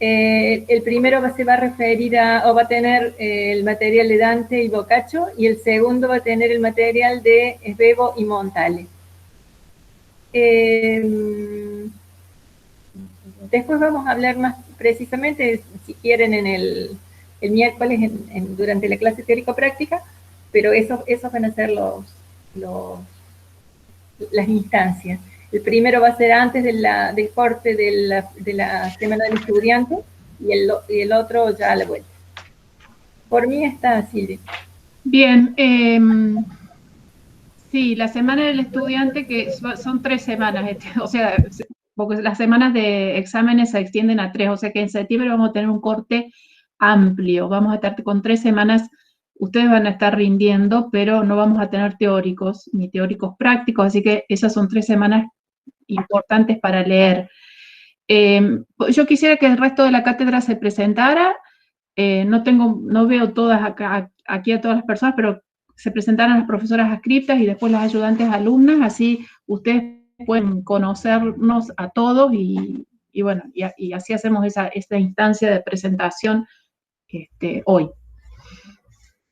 El primero se va a referir o va a tener el material de Dante y Boccaccio, y el segundo va a tener el material de Svevo y Montale. Después vamos a hablar más precisamente, si quieren, en el miércoles durante la clase teórico-práctica, pero esos van a ser las instancias. El primero va a ser antes del corte de la Semana del Estudiante, y el otro ya a la vuelta. Por mí está Silvia. Bien, sí, la Semana del Estudiante, que son 3 semanas, o sea, porque las semanas de exámenes se extienden a 3, o sea que en septiembre vamos a tener un corte amplio, vamos a estar con 3 semanas, ustedes van a estar rindiendo, pero no vamos a tener teóricos, ni teóricos prácticos, así que esas son 3 semanas importantes para leer. Yo quisiera que el resto de la cátedra se presentara, no veo todas aquí a todas las personas, pero se presentaran las profesoras adscriptas y después las ayudantes alumnas, así ustedes pueden conocernos a todos y bueno, y así hacemos esta instancia de presentación hoy.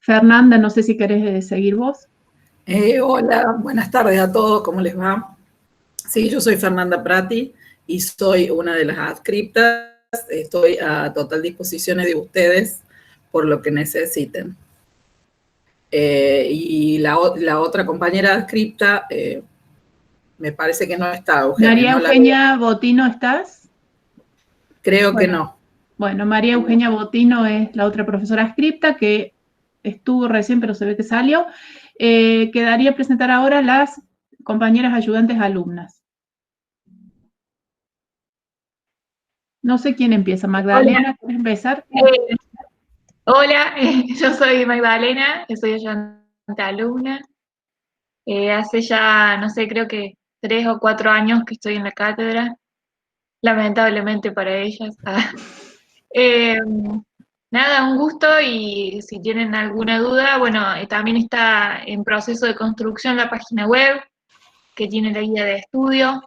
Fernanda, no sé si querés seguir vos. Hola, buenas tardes a todos, ¿cómo les va? Sí, yo soy Fernanda Prati y soy una de las adscriptas. Estoy a total disposición de ustedes por lo que necesiten. Y la otra compañera adscripta, me parece que no está, Eugenia. María Eugenia Botino, ¿estás? Creo que no. Bueno, María Eugenia Botino es la otra profesora adscripta que estuvo recién, pero se ve que salió. Quedaría presentar ahora las compañeras ayudantes alumnas. No sé quién empieza. Magdalena, ¿puedes empezar? Hola, yo soy Magdalena, soy ayudante alumna. Hace ya, no sé, creo que 3 o 4 años que estoy en la cátedra, lamentablemente para ellas. Nada, un gusto, y si tienen alguna duda, bueno, también está en proceso de construcción la página web, que tiene la guía de estudio.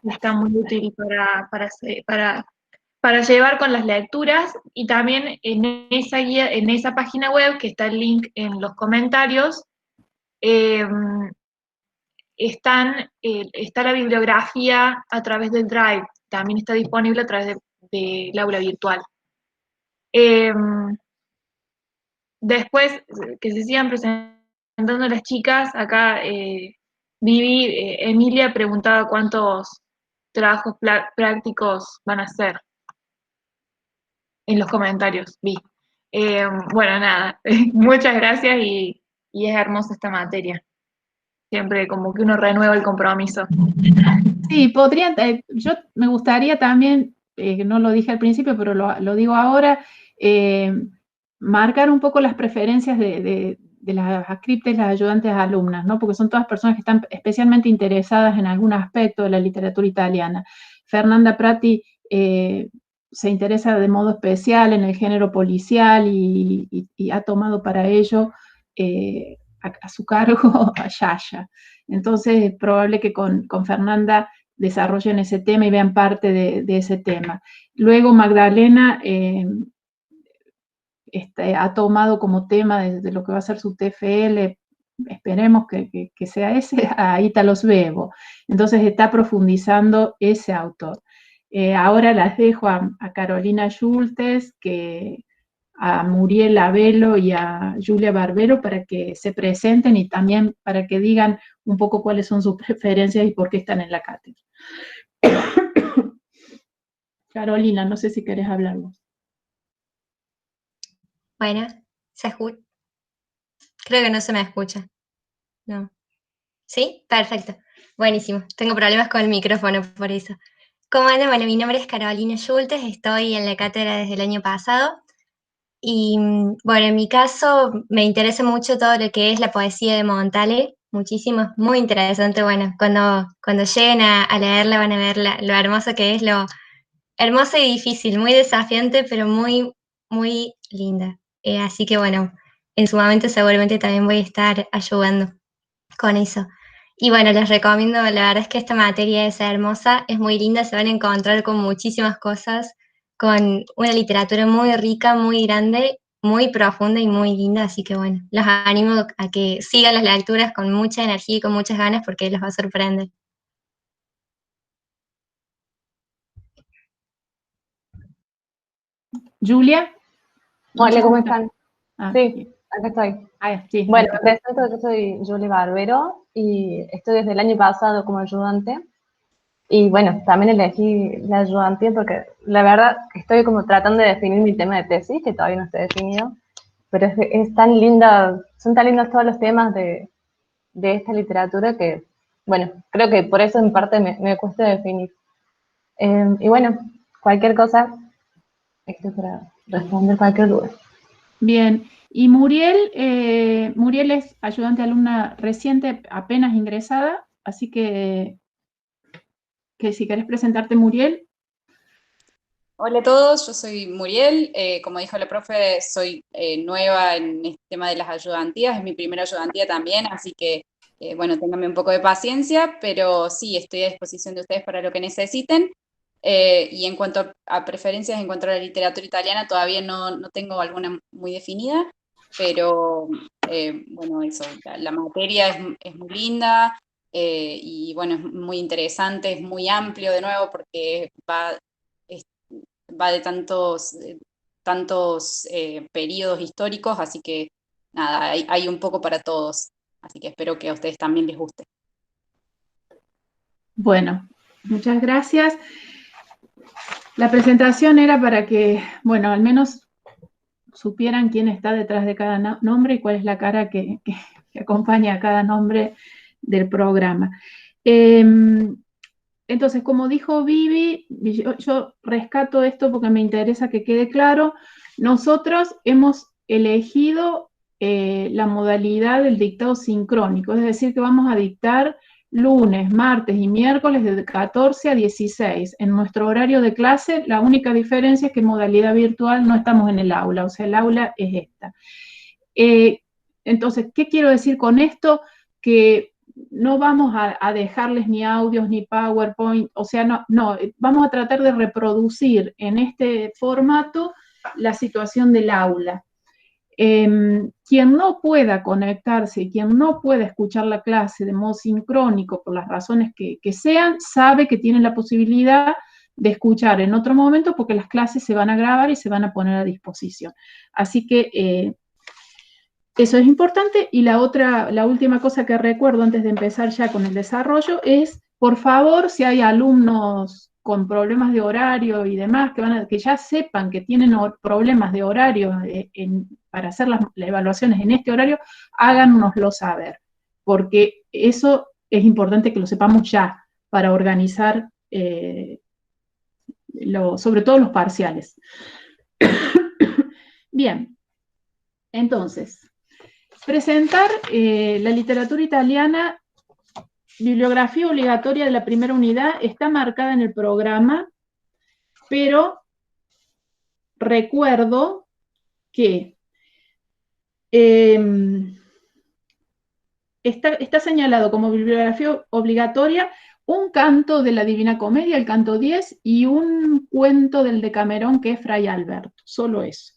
Está muy útil para llevar con las lecturas, y también en esa guía, en esa página web, que está el link en los comentarios, está la bibliografía a través del Drive, también está disponible a través del aula virtual. Después, que se sigan presentando las chicas, acá Emilia preguntaba cuántos trabajos prácticos van a hacer. En los comentarios, vi. Bueno, nada, muchas gracias, y es hermosa esta materia. Siempre como que uno renueva el compromiso. Sí, yo me gustaría también, no lo dije al principio, pero lo digo ahora, marcar un poco las preferencias de las adscriptas y las ayudantes alumnas, ¿no? Porque son todas personas que están especialmente interesadas en algún aspecto de la literatura italiana. Fernanda Prati se interesa de modo especial en el género policial y ha tomado para ello a su cargo a Yaya. Entonces es probable que con Fernanda desarrollen ese tema y vean parte de ese tema. Luego Magdalena ha tomado como tema de lo que va a ser su TFL, esperemos que sea ese, a Italo Svevo. Entonces está profundizando ese autor. Ahora las dejo a Carolina Schultes, a Muriel Abelo y a Julia Barbero para que se presenten y también para que digan un poco cuáles son sus preferencias y por qué están en la cátedra. Carolina, no sé si querés hablar vos. Bueno, ¿se escucha? Creo que no se me escucha. No. ¿Sí? Perfecto. Buenísimo. Tengo problemas con el micrófono por eso. ¿Cómo andan? Bueno, mi nombre es Carolina Schultes, estoy en la cátedra desde el año pasado. Y bueno, en mi caso me interesa mucho todo lo que es la poesía de Montale, muchísimo, es muy interesante. Bueno, cuando lleguen a leerla van a ver lo hermoso que es, lo hermoso y difícil, muy desafiante, pero muy, muy linda. Así que bueno, en su momento seguramente también voy a estar ayudando con eso. Y bueno, les recomiendo, la verdad es que esta materia es hermosa, es muy linda, se van a encontrar con muchísimas cosas con una literatura muy rica, muy grande, muy profunda y muy linda, así que bueno, los animo a que sigan las lecturas con mucha energía y con muchas ganas porque los va a sorprender. Julia. Hola, ¿cómo están? Ah, Sí, bien. acá estoy. Sí, Bueno, ahí me presento, yo soy Julie Barbero y estoy desde el año pasado como ayudante. Y bueno, también elegí la ayudantía porque la verdad que estoy como tratando de definir mi tema de tesis, que todavía no está definido, pero es tan linda, son tan lindos todos los temas de esta literatura que, bueno, creo que por eso en parte me cuesta definir. Y bueno, cualquier cosa, estoy para responder cualquier duda. Bien, y Muriel, Muriel es ayudante alumna reciente, apenas ingresada, así que si querés presentarte, Muriel. Hola a todos, yo soy Muriel, como dijo la profe, soy nueva en este tema de las ayudantías, es mi primera ayudantía también, así que, bueno, ténganme un poco de paciencia, pero sí, estoy a disposición de ustedes para lo que necesiten. Y en cuanto a preferencias, en cuanto a la literatura italiana, todavía no tengo alguna muy definida, pero bueno, eso, la materia es muy linda y bueno, es muy interesante, es muy amplio de nuevo porque va de tantos periodos históricos, así que nada, hay un poco para todos, así que espero que a ustedes también les guste. Bueno, muchas gracias. La presentación era para que, bueno, al menos supieran quién está detrás de cada nombre y cuál es la cara que acompaña a cada nombre del programa. Entonces, como dijo Vivi, yo rescato esto porque me interesa que quede claro, nosotros hemos elegido la modalidad del dictado sincrónico, es decir, que vamos a dictar lunes, martes y miércoles de 14 a 16. En nuestro horario de clase, la única diferencia es que en modalidad virtual no estamos en el aula, o sea, el aula es esta. Entonces, ¿qué quiero decir con esto? Que no vamos a dejarles ni audios ni PowerPoint, o sea, no, vamos a tratar de reproducir en este formato la situación del aula. Quien no pueda conectarse, quien no pueda escuchar la clase de modo sincrónico por las razones que sean, sabe que tiene la posibilidad de escuchar en otro momento porque las clases se van a grabar y se van a poner a disposición. Así que eso es importante. Y la última cosa que recuerdo antes de empezar ya con el desarrollo es, por favor, si hay alumnos con problemas de horario y demás, que ya sepan que tienen problemas de horario para hacer las evaluaciones en este horario, háganoslo saber, porque eso es importante que lo sepamos ya para organizar sobre todo los parciales. Bien, entonces, presentar la literatura italiana, bibliografía obligatoria de la primera unidad, está marcada en el programa, pero recuerdo que está señalado como bibliografía obligatoria un canto de la Divina Comedia, el canto 10, y un cuento del Decamerón, que es Fray Alberto, solo eso.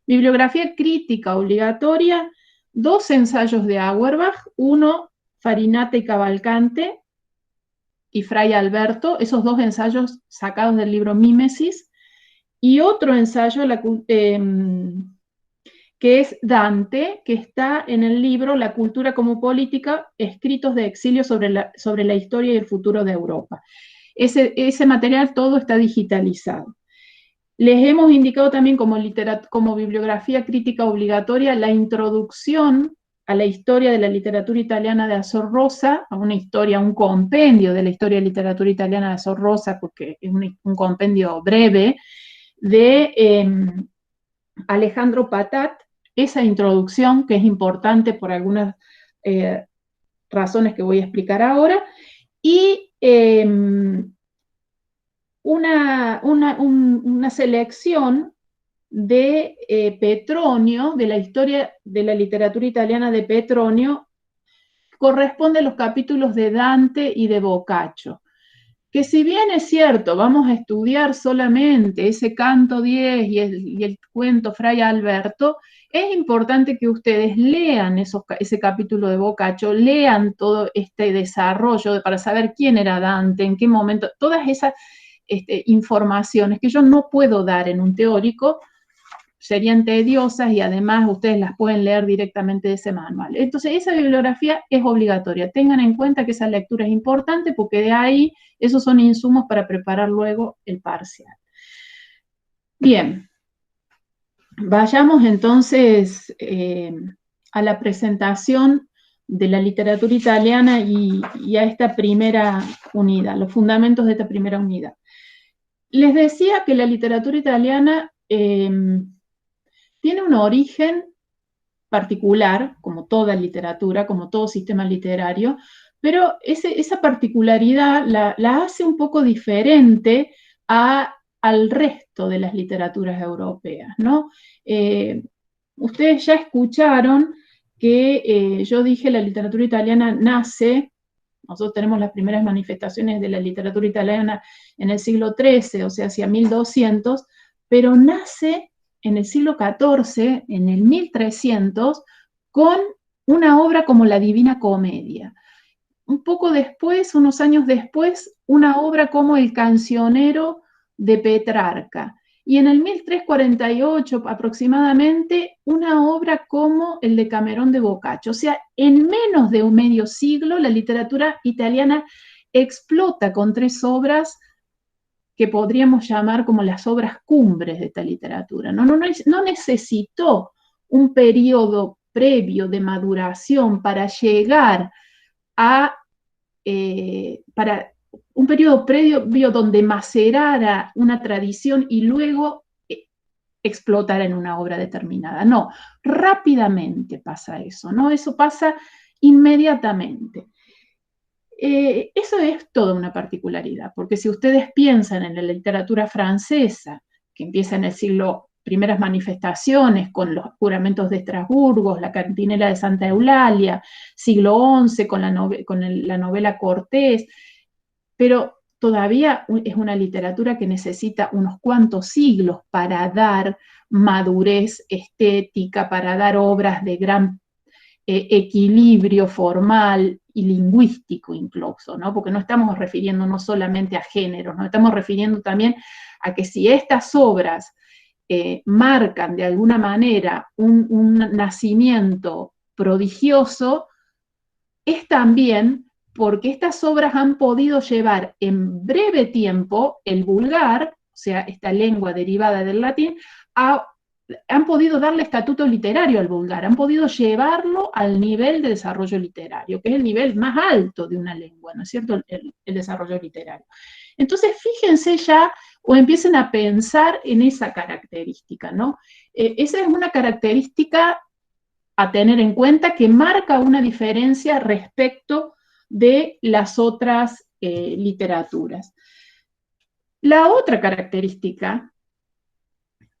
Bibliografía crítica obligatoria, 2 ensayos de Auerbach, uno Farinata y Cavalcante y Fray Alberto, esos 2 ensayos sacados del libro Mímesis, y otro ensayo que es Dante, que está en el libro La cultura como política, escritos de exilio sobre la historia y el futuro de Europa. Ese material todo está digitalizado. Les hemos indicado también como bibliografía crítica obligatoria la introducción a la historia de la literatura italiana de Azor Rosa, a una historia, un compendio de la historia de literatura italiana de Azor Rosa, porque es un compendio breve, de Alejandro Patat, esa introducción que es importante por algunas razones que voy a explicar ahora, y una selección de Petronio, de la historia de la literatura italiana de Petronio, corresponde a los capítulos de Dante y de Boccaccio, que si bien es cierto, vamos a estudiar solamente ese canto 10 y el cuento Fray Alberto, es importante que ustedes lean ese capítulo de Boccaccio, lean todo este desarrollo para saber quién era Dante, en qué momento, todas esas informaciones que yo no puedo dar en un teórico, serían tediosas y además ustedes las pueden leer directamente de ese manual. Entonces, esa bibliografía es obligatoria. Tengan en cuenta que esa lectura es importante porque de ahí esos son insumos para preparar luego el parcial. Bien, vayamos entonces a la presentación de la literatura italiana y a esta primera unidad, los fundamentos de esta primera unidad. Les decía que la literatura italiana tiene un origen particular, como toda literatura, como todo sistema literario, pero esa particularidad la hace un poco diferente al resto de las literaturas europeas, ¿no? Ustedes ya escucharon que yo dije la literatura italiana nace, nosotros tenemos las primeras manifestaciones de la literatura italiana en el siglo XIII, o sea, hacia 1200, pero nace en el siglo XIV, en el 1300, con una obra como la Divina Comedia. Un poco después, unos años después, una obra como El Cancionero de Petrarca. Y en el 1348 aproximadamente, una obra como el Decamerón de Boccaccio. O sea, en menos de un medio siglo, la literatura italiana explota con 3 obras que podríamos llamar como las obras cumbres de esta literatura. No necesitó un periodo previo de maduración para llegar a, para un periodo previo donde macerara una tradición y luego explotara en una obra determinada. No, rápidamente pasa eso, ¿no? Eso pasa inmediatamente. Eso es toda una particularidad, porque si ustedes piensan en la literatura francesa, que empieza en el siglo, primeras manifestaciones con los juramentos de Estrasburgo, la cantinela de Santa Eulalia, siglo XI con la novela Cortés, pero todavía es una literatura que necesita unos cuantos siglos para dar madurez estética, para dar obras de gran equilibrio formal y lingüístico incluso, ¿no? Porque no estamos refiriéndonos solamente a géneros, nos estamos refiriendo también a que si estas obras marcan de alguna manera un nacimiento prodigioso, es también porque estas obras han podido llevar en breve tiempo el vulgar, o sea, esta lengua derivada del latín, han podido darle estatuto literario al vulgar, han podido llevarlo al nivel de desarrollo literario, que es el nivel más alto de una lengua, ¿no es cierto?, el desarrollo literario. Entonces, fíjense ya, o empiecen a pensar en esa característica, ¿no? Esa es una característica a tener en cuenta que marca una diferencia respecto de las otras literaturas. La otra característica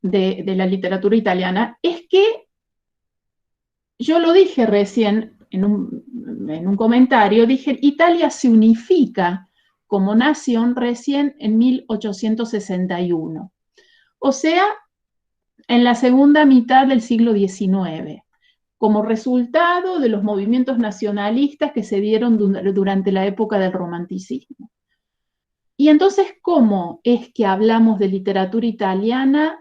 de la literatura italiana es que, yo lo dije recién en un comentario, dije, Italia se unifica como nación recién en 1861, o sea, en la segunda mitad del siglo XIX, como resultado de los movimientos nacionalistas que se dieron durante la época del romanticismo. Y entonces, ¿cómo es que hablamos de literatura italiana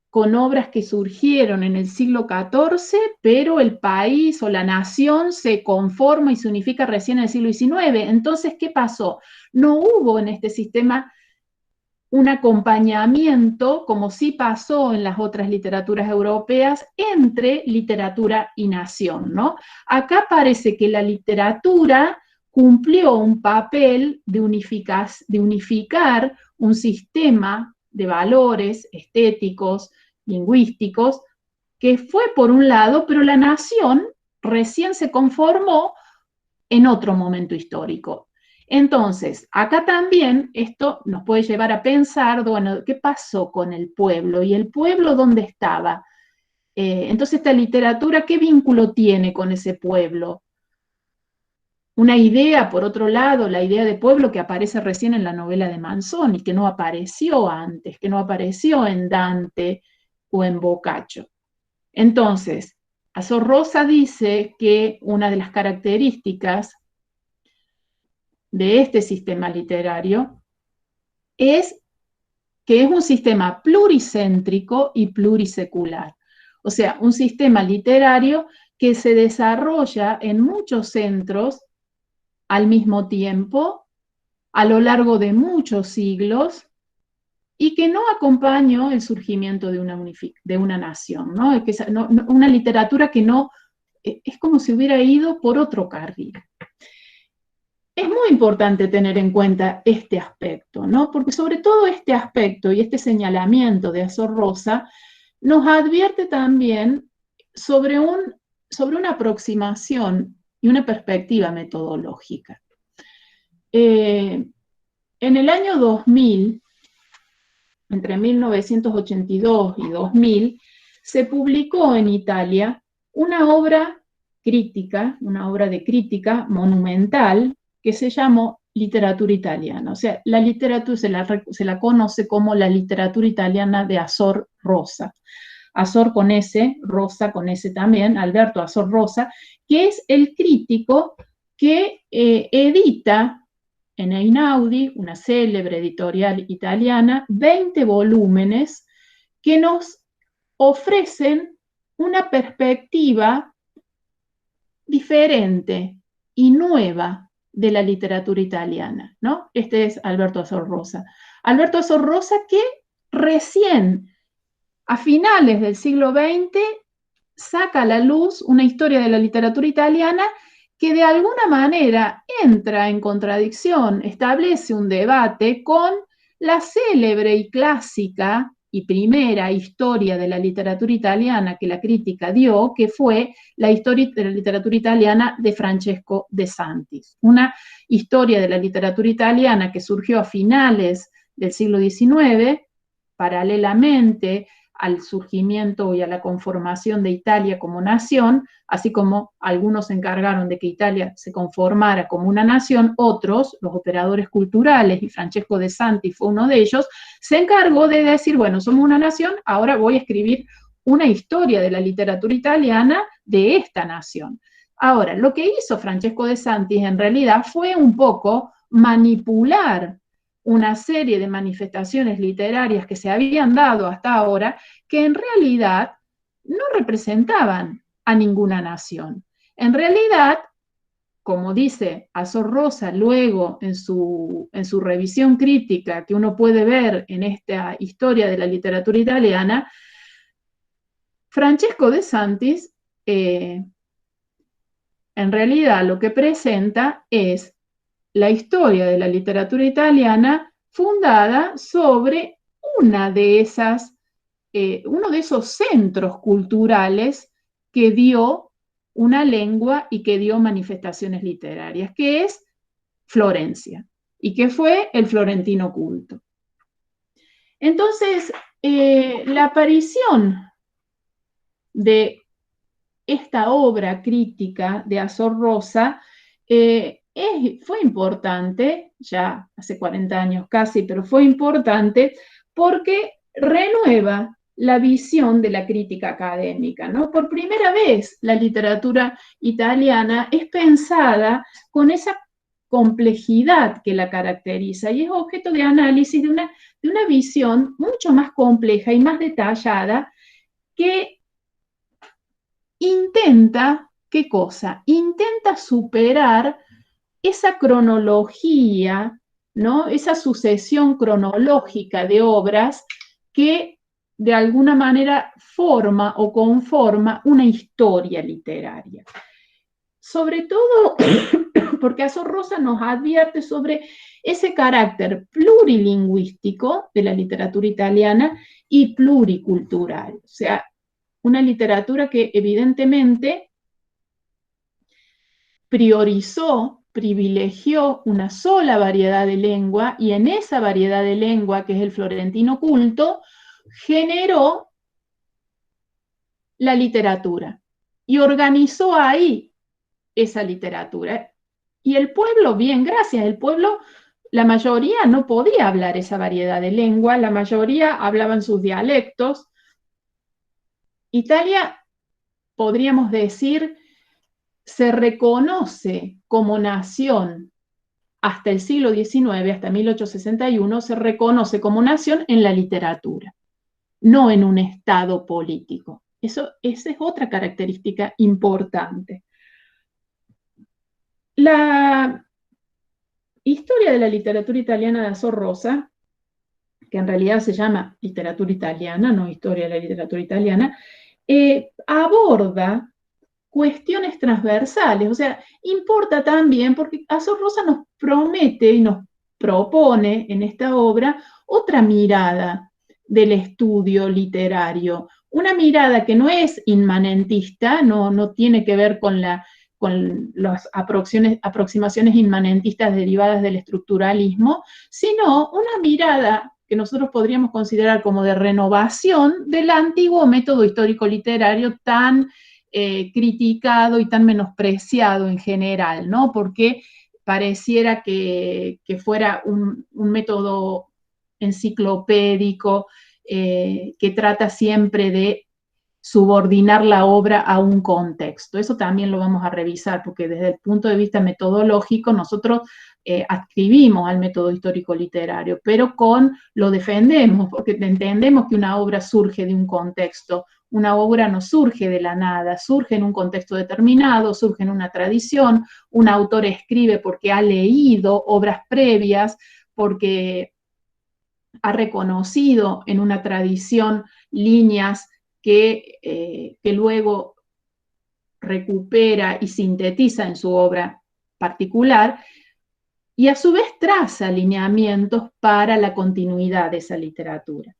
con obras que surgieron en el siglo XIV, pero el país o la nación se conforma y se unifica recién en el siglo XIX? Entonces, ¿qué pasó? No hubo en este sistema un acompañamiento, como sí pasó en las otras literaturas europeas, entre literatura y nación, ¿no? Acá parece que la literatura cumplió un papel de unificar un sistema de valores estéticos, lingüísticos, que fue por un lado, pero la nación recién se conformó en otro momento histórico. Entonces, acá también esto nos puede llevar a pensar, bueno, ¿qué pasó con el pueblo? ¿Y el pueblo dónde estaba? Entonces, esta literatura, ¿qué vínculo tiene con ese pueblo? una idea, por otro lado, la idea de pueblo que aparece recién en la novela de Manzoni, que no apareció antes, que no apareció en Dante o en Boccaccio. Entonces, Azor Rosa dice que una de las características de este sistema literario es que es un sistema pluricéntrico y plurisecular. O sea, un sistema literario que se desarrolla en muchos centros al mismo tiempo, a lo largo de muchos siglos, y que no acompañó el surgimiento de una nación, ¿no? Una literatura que no, es como si hubiera ido por otro carril. Es muy importante tener en cuenta este aspecto, ¿no? Porque sobre todo este aspecto y este señalamiento de Azor Rosa nos advierte también sobre una aproximación y una perspectiva metodológica. En el año 2000, entre 1982 y 2000, se publicó en Italia una obra crítica, una obra de crítica monumental que se llamó Literatura Italiana. O sea, la literatura se la conoce como la literatura italiana de Azor Rosa. Azor con S, Rosa con S también, Alberto Azor Rosa, que es el crítico que edita en Einaudi, una célebre editorial italiana, 20 volúmenes que nos ofrecen una perspectiva diferente y nueva de la literatura italiana, ¿no? Este es Alberto Azor Rosa. Alberto Azor Rosa que recién, a finales del siglo XX, saca a la luz una historia de la literatura italiana que de alguna manera entra en contradicción, establece un debate con la célebre y clásica y primera historia de la literatura italiana que la crítica dio, que fue la historia de la literatura italiana de Francesco de Santis. Una historia de la literatura italiana que surgió a finales del siglo XIX, paralelamente al surgimiento y a la conformación de Italia como nación, así como algunos se encargaron de que Italia se conformara como una nación, otros, los operadores culturales, y Francesco de Santi fue uno de ellos, se encargó de decir, bueno, somos una nación, ahora voy a escribir una historia de la literatura italiana de esta nación. Ahora, lo que hizo Francesco de Santi en realidad fue un poco manipular una serie de manifestaciones literarias que se habían dado hasta ahora, que en realidad no representaban a ninguna nación. En realidad, como dice Azor Rosa luego en su revisión crítica que uno puede ver en esta historia de la literatura italiana, Francesco de Santis en realidad lo que presenta es la historia de la literatura italiana fundada sobre uno de esos centros culturales que dio una lengua y que dio manifestaciones literarias, que es Florencia, y que fue el florentino culto. Entonces, la aparición de esta obra crítica de Azor Rosa fue importante, ya hace 40 años casi, pero fue importante porque renueva la visión de la crítica académica, ¿no? Por primera vez la literatura italiana es pensada con esa complejidad que la caracteriza y es objeto de análisis de una visión mucho más compleja y más detallada que intenta, ¿qué cosa? Intenta superar esa cronología, ¿no? Esa sucesión cronológica de obras que de alguna manera forma o conforma una historia literaria. Sobre todo porque Azor Rosa nos advierte sobre ese carácter plurilingüístico de la literatura italiana y pluricultural. O sea, una literatura que evidentemente privilegió una sola variedad de lengua y en esa variedad de lengua, que es el florentino culto, generó la literatura y organizó ahí esa literatura. Y el pueblo, bien, gracias, el pueblo, la mayoría no podía hablar esa variedad de lengua, la mayoría hablaban sus dialectos. Italia, podríamos decir, se reconoce como nación hasta el siglo XIX, hasta 1861, se reconoce como nación en la literatura, no en un estado político. Esa es otra característica importante. La historia de la literatura italiana de Azor Rosa, que en realidad se llama literatura italiana, no historia de la literatura italiana, aborda cuestiones transversales, o sea, importa también porque Azor Rosa nos promete y nos propone en esta obra otra mirada del estudio literario, una mirada que no es inmanentista, no tiene que ver con las aproximaciones inmanentistas derivadas del estructuralismo, sino una mirada que nosotros podríamos considerar como de renovación del antiguo método histórico literario tan criticado y tan menospreciado en general, ¿no? Porque pareciera que fuera un método enciclopédico que trata siempre de subordinar la obra a un contexto. Eso también lo vamos a revisar, porque desde el punto de vista metodológico nosotros adscribimos al método histórico literario, pero lo defendemos, porque entendemos que una obra surge de un contexto. Una obra no surge de la nada, surge en un contexto determinado, surge en una tradición, un autor escribe porque ha leído obras previas, porque ha reconocido en una tradición líneas que luego recupera y sintetiza en su obra particular, y a su vez traza lineamientos para la continuidad de esa literatura.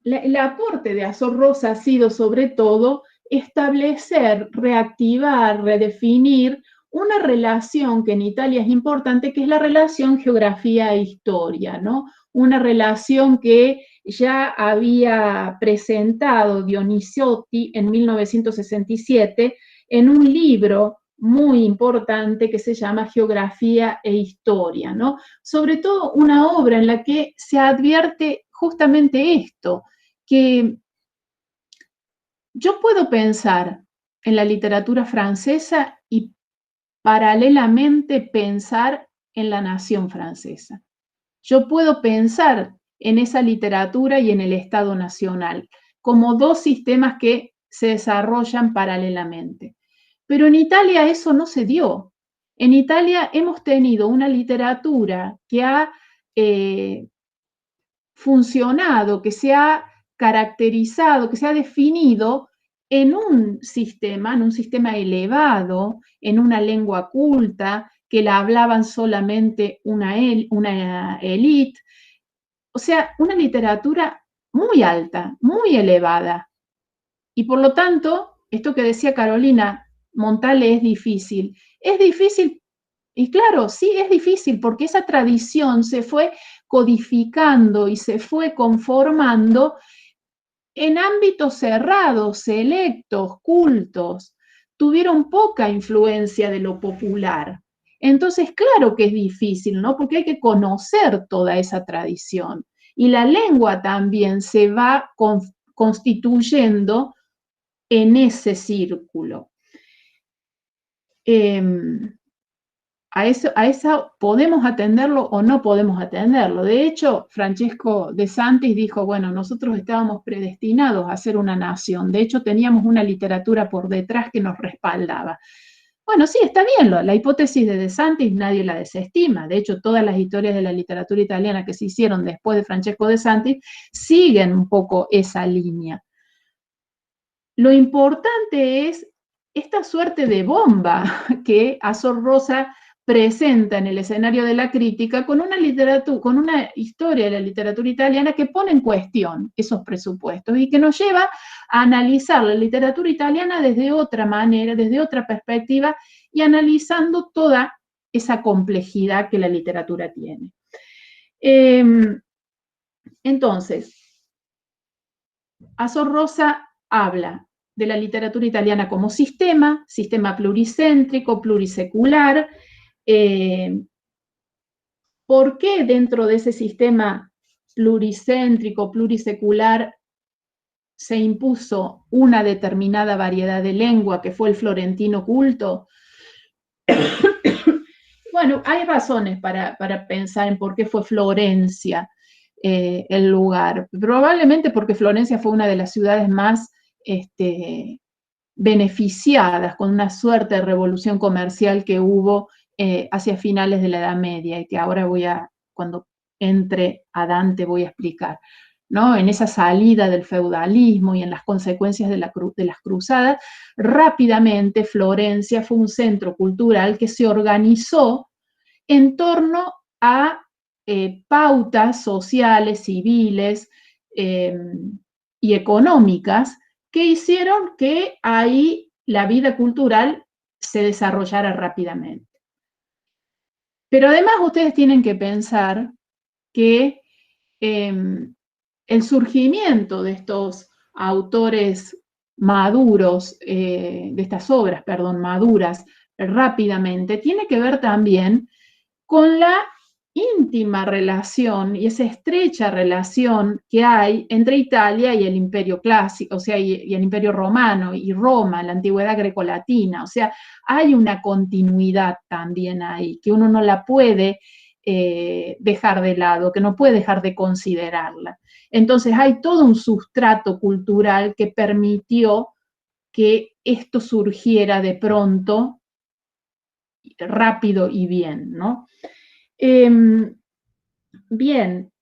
El aporte de Azor Rosa ha sido sobre todo establecer, reactivar, redefinir una relación que en Italia es importante, que es la relación geografía e historia, ¿no? Una relación que ya había presentado Dioniziotti en 1967 en un libro muy importante que se llama Geografía e Historia, ¿no? Sobre todo una obra en la que se advierte justamente esto, que yo puedo pensar en la literatura francesa y paralelamente pensar en la nación francesa. Yo puedo pensar en esa literatura y en el Estado nacional como dos sistemas que se desarrollan paralelamente. Pero en Italia eso no se dio. En Italia hemos tenido una literatura que ha funcionado, que se ha caracterizado, que se ha definido en un sistema elevado, en una lengua culta, que la hablaban solamente una élite, o sea, una literatura muy alta, muy elevada. Y por lo tanto, esto que decía Carolina Montale es difícil. Es difícil, y claro, sí es difícil, porque esa tradición se fue codificando y se fue conformando en ámbitos cerrados, selectos, cultos. Tuvieron poca influencia de lo popular. Entonces, claro que es difícil, ¿no? Porque hay que conocer toda esa tradición. Y la lengua también se va constituyendo en ese círculo. A eso podemos atenderlo o no podemos atenderlo. De hecho, Francesco de Santis dijo, bueno, nosotros estábamos predestinados a ser una nación. De hecho, teníamos una literatura por detrás que nos respaldaba. Bueno, sí, está bien, la hipótesis de Santis nadie la desestima. De hecho, todas las historias de la literatura italiana que se hicieron después de Francesco de Santis siguen un poco esa línea. Lo importante es esta suerte de bomba que Azor Rosa presenta en el escenario de la crítica con una historia de la literatura italiana que pone en cuestión esos presupuestos y que nos lleva a analizar la literatura italiana desde otra manera, desde otra perspectiva y analizando toda esa complejidad que la literatura tiene. Entonces, Azor Rosa habla de la literatura italiana como sistema pluricéntrico, plurisecular. ¿Por qué dentro de ese sistema pluricéntrico, plurisecular, se impuso una determinada variedad de lengua, que fue el florentino culto? Bueno, hay razones para pensar en por qué fue Florencia el lugar. Probablemente porque Florencia fue una de las ciudades más beneficiadas con una suerte de revolución comercial que hubo hacia finales de la Edad Media, y que ahora cuando entre a Dante voy a explicar, ¿no? En esa salida del feudalismo y en las consecuencias de las cruzadas, rápidamente Florencia fue un centro cultural que se organizó en torno a pautas sociales, civiles y económicas que hicieron que ahí la vida cultural se desarrollara rápidamente. Pero además ustedes tienen que pensar que el surgimiento de estos autores maduros, de estas obras, perdón, maduras rápidamente, tiene que ver también con la íntima relación y esa estrecha relación que hay entre Italia y el Imperio clásico, o sea, y el Imperio romano y Roma, la antigüedad grecolatina. O sea, hay una continuidad también ahí, que uno no la puede dejar de lado, que no puede dejar de considerarla. Entonces hay todo un sustrato cultural que permitió que esto surgiera de pronto, rápido y bien, ¿no? Bien.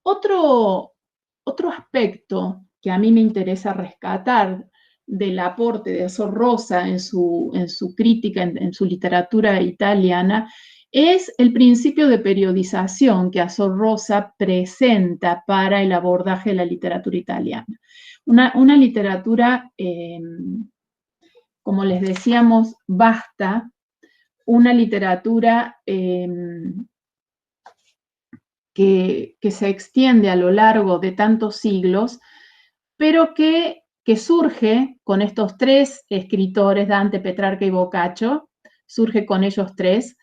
Otro aspecto que a mí me interesa rescatar del aporte de Azor Rosa en su crítica, en su literatura italiana, es el principio de periodización que Azor Rosa presenta para el abordaje de la literatura italiana. Una literatura, como les decíamos, vasta, una literatura que se extiende a lo largo de tantos siglos, pero que surge con estos tres escritores, Dante, Petrarca y Boccaccio, surge con ellos tres,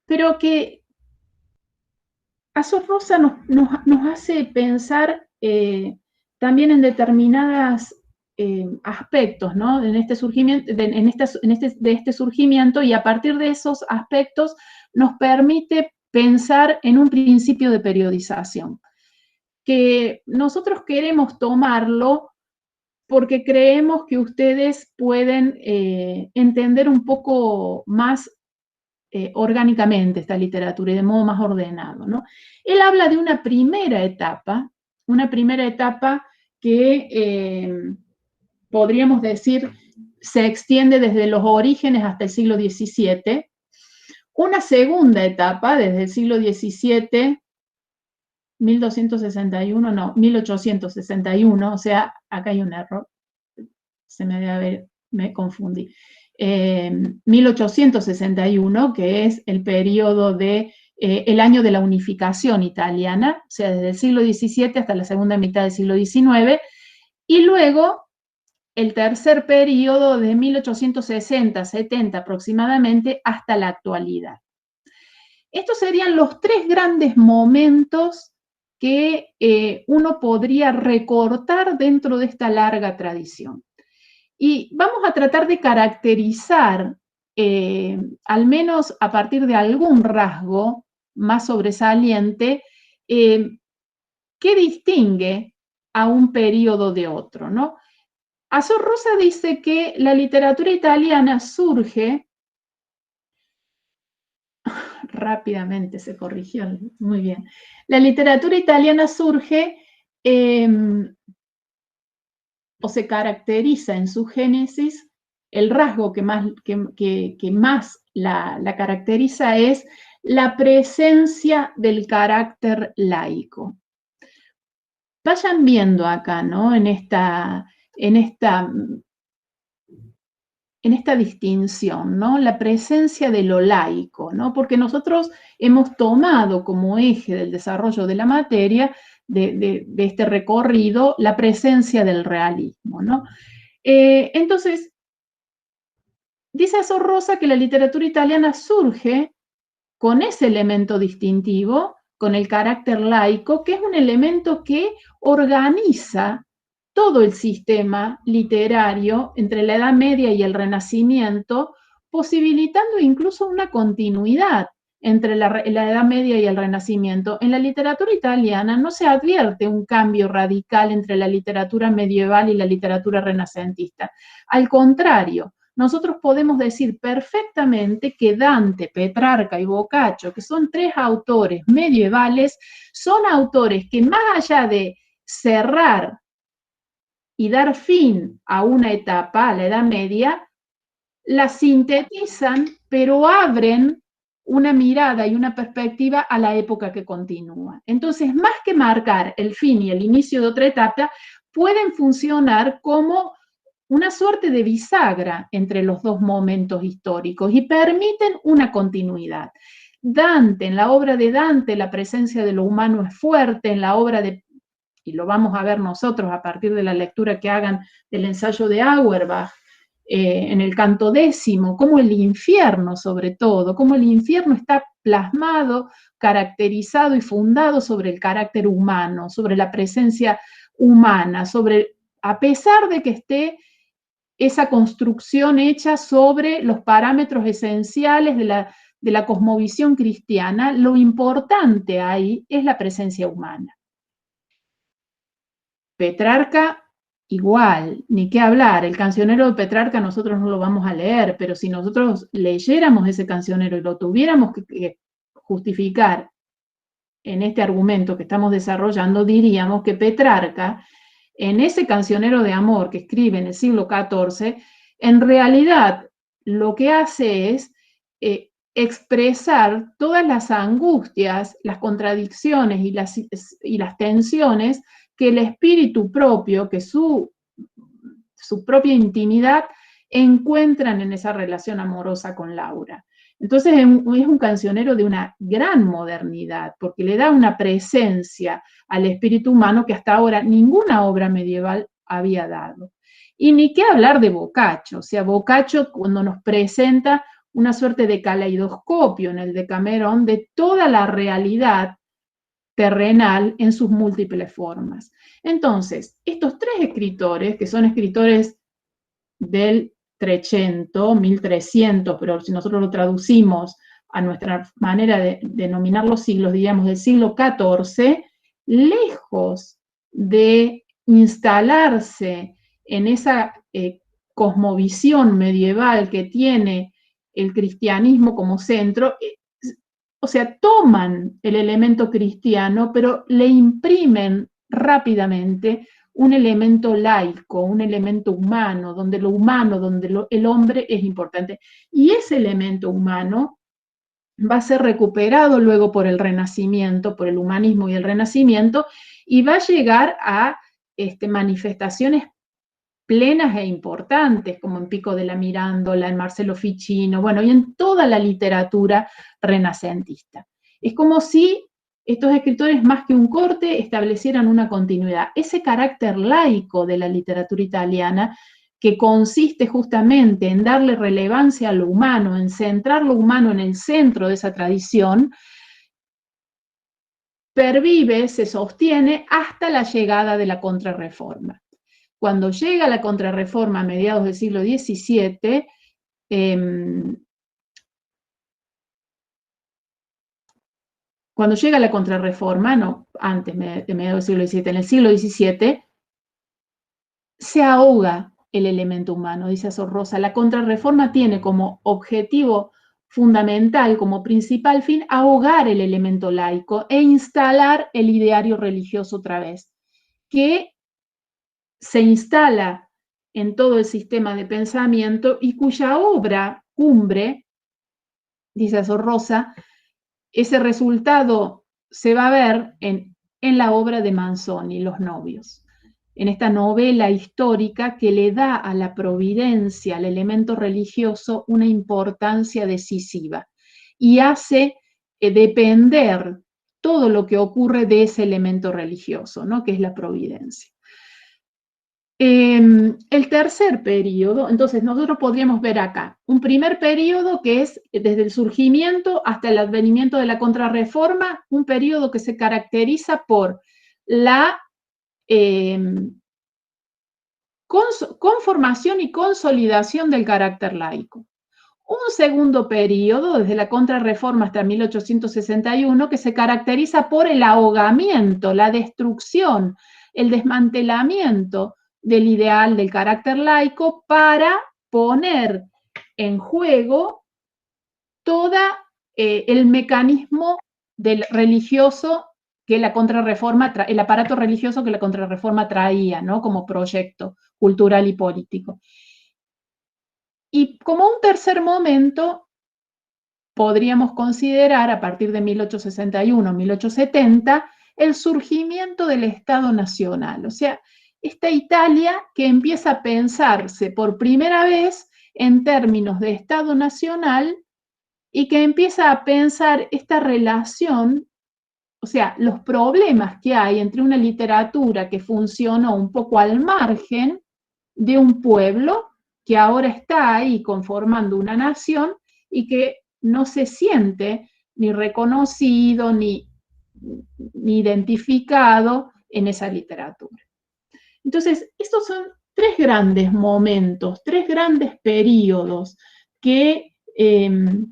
pero que Azor Rosa nos hace pensar también en determinados aspectos, ¿no? En este surgimiento, de este surgimiento, y a partir de esos aspectos nos permite pensar en un principio de periodización, que nosotros queremos tomarlo porque creemos que ustedes pueden entender un poco más orgánicamente esta literatura y de modo más ordenado, ¿no? Él habla de una primera etapa que podríamos decir se extiende desde los orígenes hasta el siglo XVII, una segunda etapa desde el siglo XVII, 1861, o sea, acá hay un error, me confundí. 1861, que es el periodo de el año de la unificación italiana, o sea, desde el siglo XVII hasta la segunda mitad del siglo XIX, y luego el tercer periodo de 1860-70 aproximadamente hasta la actualidad. Estos serían los tres grandes momentos que uno podría recortar dentro de esta larga tradición. Y vamos a tratar de caracterizar, al menos a partir de algún rasgo más sobresaliente, qué distingue a un periodo de otro, ¿no? Azor Rosa dice que la literatura italiana surge, rápidamente se corrigió, muy bien, la literatura italiana surge o se caracteriza en su génesis, el rasgo que más la caracteriza es la presencia del carácter laico. Vayan viendo acá, ¿no? En esta en esta distinción, ¿no? La presencia de lo laico, ¿no? Porque nosotros hemos tomado como eje del desarrollo de la materia, de este recorrido, la presencia del realismo, ¿no? Entonces, dice Sorrosa que la literatura italiana surge con ese elemento distintivo, con el carácter laico, que es un elemento que organiza todo el sistema literario entre la Edad Media y el Renacimiento, posibilitando incluso una continuidad entre la Edad Media y el Renacimiento. En la literatura italiana no se advierte un cambio radical entre la literatura medieval y la literatura renacentista. Al contrario, nosotros podemos decir perfectamente que Dante, Petrarca y Boccaccio, que son tres autores medievales, son autores que más allá de cerrar y dar fin a una etapa, a la Edad Media, la sintetizan, pero abren una mirada y una perspectiva a la época que continúa. Entonces, más que marcar el fin y el inicio de otra etapa, pueden funcionar como una suerte de bisagra entre los dos momentos históricos y permiten una continuidad. Dante, en la obra de Dante, la presencia de lo humano es fuerte, en la obra de, y lo vamos a ver nosotros a partir de la lectura que hagan del ensayo de Auerbach, en el canto 10, cómo el infierno sobre todo, cómo el infierno está plasmado, caracterizado y fundado sobre el carácter humano, sobre la presencia humana, sobre, a pesar de que esté esa construcción hecha sobre los parámetros esenciales de la cosmovisión cristiana, lo importante ahí es la presencia humana. Petrarca, igual, ni qué hablar, el cancionero de Petrarca nosotros no lo vamos a leer, pero si nosotros leyéramos ese cancionero y lo tuviéramos que justificar en este argumento que estamos desarrollando, diríamos que Petrarca, en ese cancionero de amor que escribe en el siglo XIV, en realidad lo que hace es expresar todas las angustias, las contradicciones y las tensiones que el espíritu propio, que su propia intimidad encuentran en esa relación amorosa con Laura. Entonces es un cancionero de una gran modernidad, porque le da una presencia al espíritu humano que hasta ahora ninguna obra medieval había dado. Y ni qué hablar de Boccaccio, o sea, Boccaccio cuando nos presenta una suerte de caleidoscopio en el Decamerón de toda la realidad terrenal en sus múltiples formas. Entonces, estos tres escritores, que son escritores del 1300, pero si nosotros lo traducimos a nuestra manera de denominar los siglos, diríamos del siglo XIV, lejos de instalarse en esa cosmovisión medieval que tiene el cristianismo como centro, o sea, toman el elemento cristiano, pero le imprimen rápidamente un elemento laico, un elemento humano, donde lo humano, donde el hombre es importante. Y ese elemento humano va a ser recuperado luego por el Renacimiento, por el humanismo y el Renacimiento, y va a llegar a manifestaciones plenas e importantes, como en Pico de la Mirandola, en Marcelo Ficino, bueno, y en toda la literatura renacentista. Es como si estos escritores, más que un corte, establecieran una continuidad. Ese carácter laico de la literatura italiana, que consiste justamente en darle relevancia a lo humano, en centrar lo humano en el centro de esa tradición, pervive, se sostiene hasta la llegada de la Contrarreforma. Cuando llega la Contrarreforma a mediados del siglo XVII, cuando llega la Contrarreforma, no, antes de mediados del siglo XVII, en el siglo XVII, se ahoga el elemento humano, dice Sorrosa. La Contrarreforma tiene como objetivo fundamental, como principal fin, ahogar el elemento laico e instalar el ideario religioso otra vez, que se instala en todo el sistema de pensamiento y cuya obra cumbre, dice Sorrosa, ese resultado se va a ver en la obra de Manzoni, Los novios. en esta novela histórica que le da a la providencia, al elemento religioso, una importancia decisiva y hace depender todo lo que ocurre de ese elemento religioso, ¿no? Que es la providencia. El tercer periodo, entonces nosotros podríamos ver acá un primer periodo que es desde el surgimiento hasta el advenimiento de la Contrarreforma, un periodo que se caracteriza por la conformación y consolidación del carácter laico. Un segundo periodo, desde la Contrarreforma hasta 1861, que se caracteriza por el ahogamiento, la destrucción, el desmantelamiento del ideal del carácter laico para poner en juego todo el mecanismo del religioso que la Contrarreforma, el aparato religioso que la Contrarreforma traía, ¿no? Como proyecto cultural y político. Y como un tercer momento, podríamos considerar, a partir de 1861-1870, el surgimiento del Estado Nacional. O sea, esta Italia que empieza a pensarse por primera vez en términos de Estado Nacional y que empieza a pensar esta relación, o sea, los problemas que hay entre una literatura que funcionó un poco al margen de un pueblo que ahora está ahí conformando una nación y que no se siente ni reconocido ni identificado en esa literatura. Entonces, estos son tres grandes momentos, tres grandes periodos que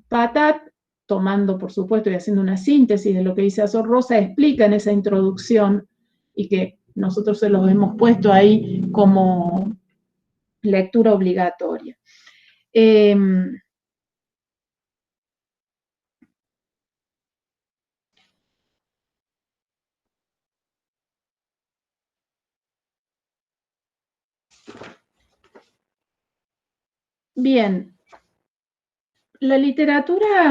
Patat, tomando por supuesto y haciendo una síntesis de lo que dice Azor Rosa, explica en esa introducción y que nosotros se los hemos puesto ahí como lectura obligatoria. Bien, la literatura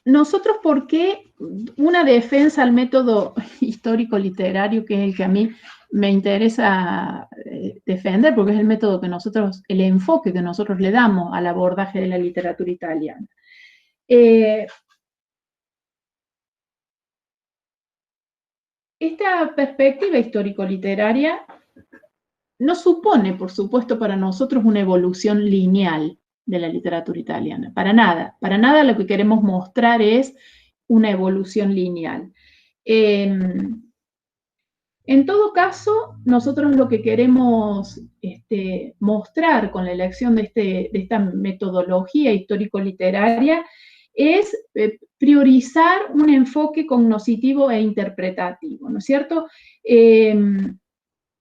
nosotros, ¿por qué una defensa al método histórico-literario, que es el que a mí me interesa defender, porque es el método que nosotros, el enfoque que nosotros le damos al abordaje de la literatura italiana? Esta perspectiva histórico-literaria no supone, por supuesto, para nosotros una evolución lineal de la literatura italiana, para nada lo que queremos mostrar es una evolución lineal. En todo caso, nosotros lo que queremos mostrar con la elección de esta metodología histórico-literaria es priorizar un enfoque cognoscitivo e interpretativo, ¿no es cierto?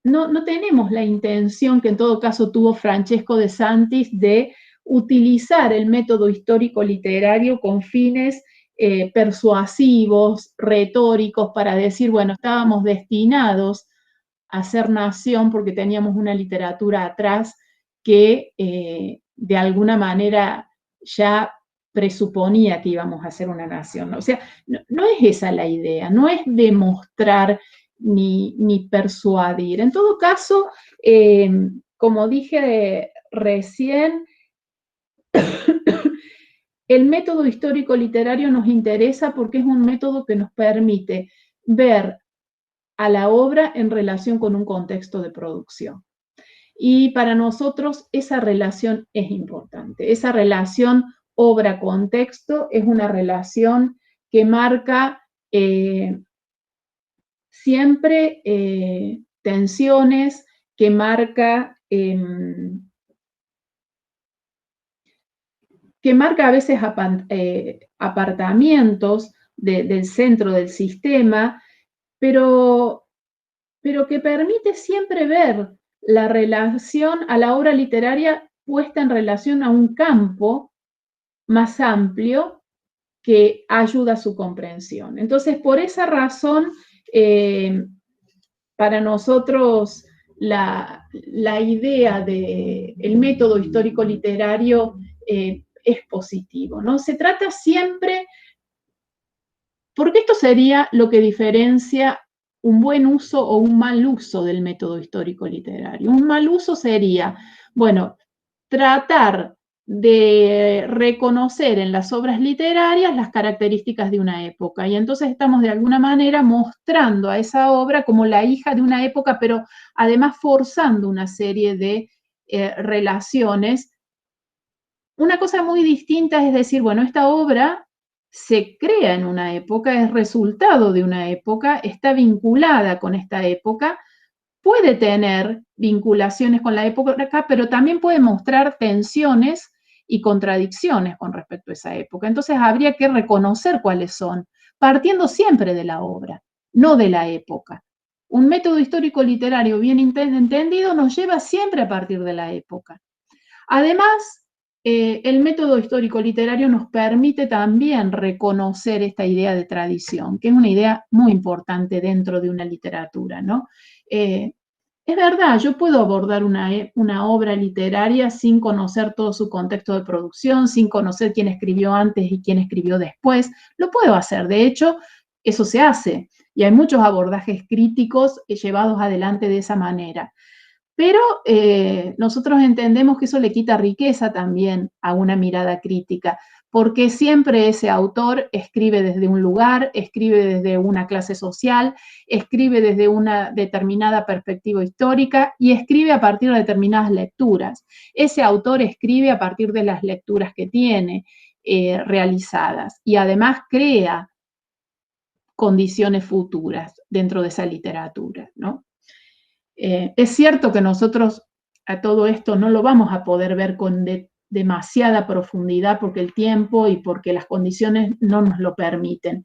No tenemos la intención que en todo caso tuvo Francesco de Santis de utilizar el método histórico-literario con fines persuasivos, retóricos, para decir, bueno, estábamos destinados a ser nación porque teníamos una literatura atrás que de alguna manera ya presuponía que íbamos a ser una nación, ¿no? O sea, no es esa la idea, no es demostrar ni persuadir. En todo caso, como dije recién, el método histórico-literario nos interesa porque es un método que nos permite ver a la obra en relación con un contexto de producción. Y para nosotros esa relación es importante. Esa relación obra-contexto es una relación que marca siempre tensiones, que marca a veces apartamientos del centro del sistema, pero que permite siempre ver la relación a la obra literaria puesta en relación a un campo más amplio que ayuda a su comprensión. Entonces, por esa razón, para nosotros la idea del método histórico-literario es positivo, ¿no? Se trata siempre porque esto sería lo que diferencia un buen uso o un mal uso del método histórico literario. Un mal uso sería, bueno, tratar de reconocer en las obras literarias las características de una época. Y entonces estamos de alguna manera mostrando a esa obra como la hija de una época, pero además forzando una serie de relaciones. Una cosa muy distinta es decir, bueno, esta obra se crea en una época, es resultado de una época, está vinculada con esta época, puede tener vinculaciones con la época acá, pero también puede mostrar tensiones y contradicciones con respecto a esa época. Entonces habría que reconocer cuáles son, partiendo siempre de la obra, no de la época. Un método histórico literario bien entendido nos lleva siempre a partir de la época. Además, el método histórico literario nos permite también reconocer esta idea de tradición, que es una idea muy importante dentro de una literatura, ¿no? Es verdad, yo puedo abordar una obra literaria sin conocer todo su contexto de producción, sin conocer quién escribió antes y quién escribió después. Lo puedo hacer, de hecho, eso se hace. Y hay muchos abordajes críticos llevados adelante de esa manera. Pero nosotros entendemos que eso le quita riqueza también a una mirada crítica, porque siempre ese autor escribe desde un lugar, escribe desde una clase social, escribe desde una determinada perspectiva histórica y escribe a partir de determinadas lecturas. Ese autor escribe a partir de las lecturas que tiene realizadas y además crea condiciones futuras dentro de esa literatura, ¿no? Es cierto que nosotros a todo esto no lo vamos a poder ver con demasiada profundidad porque el tiempo y porque las condiciones no nos lo permiten.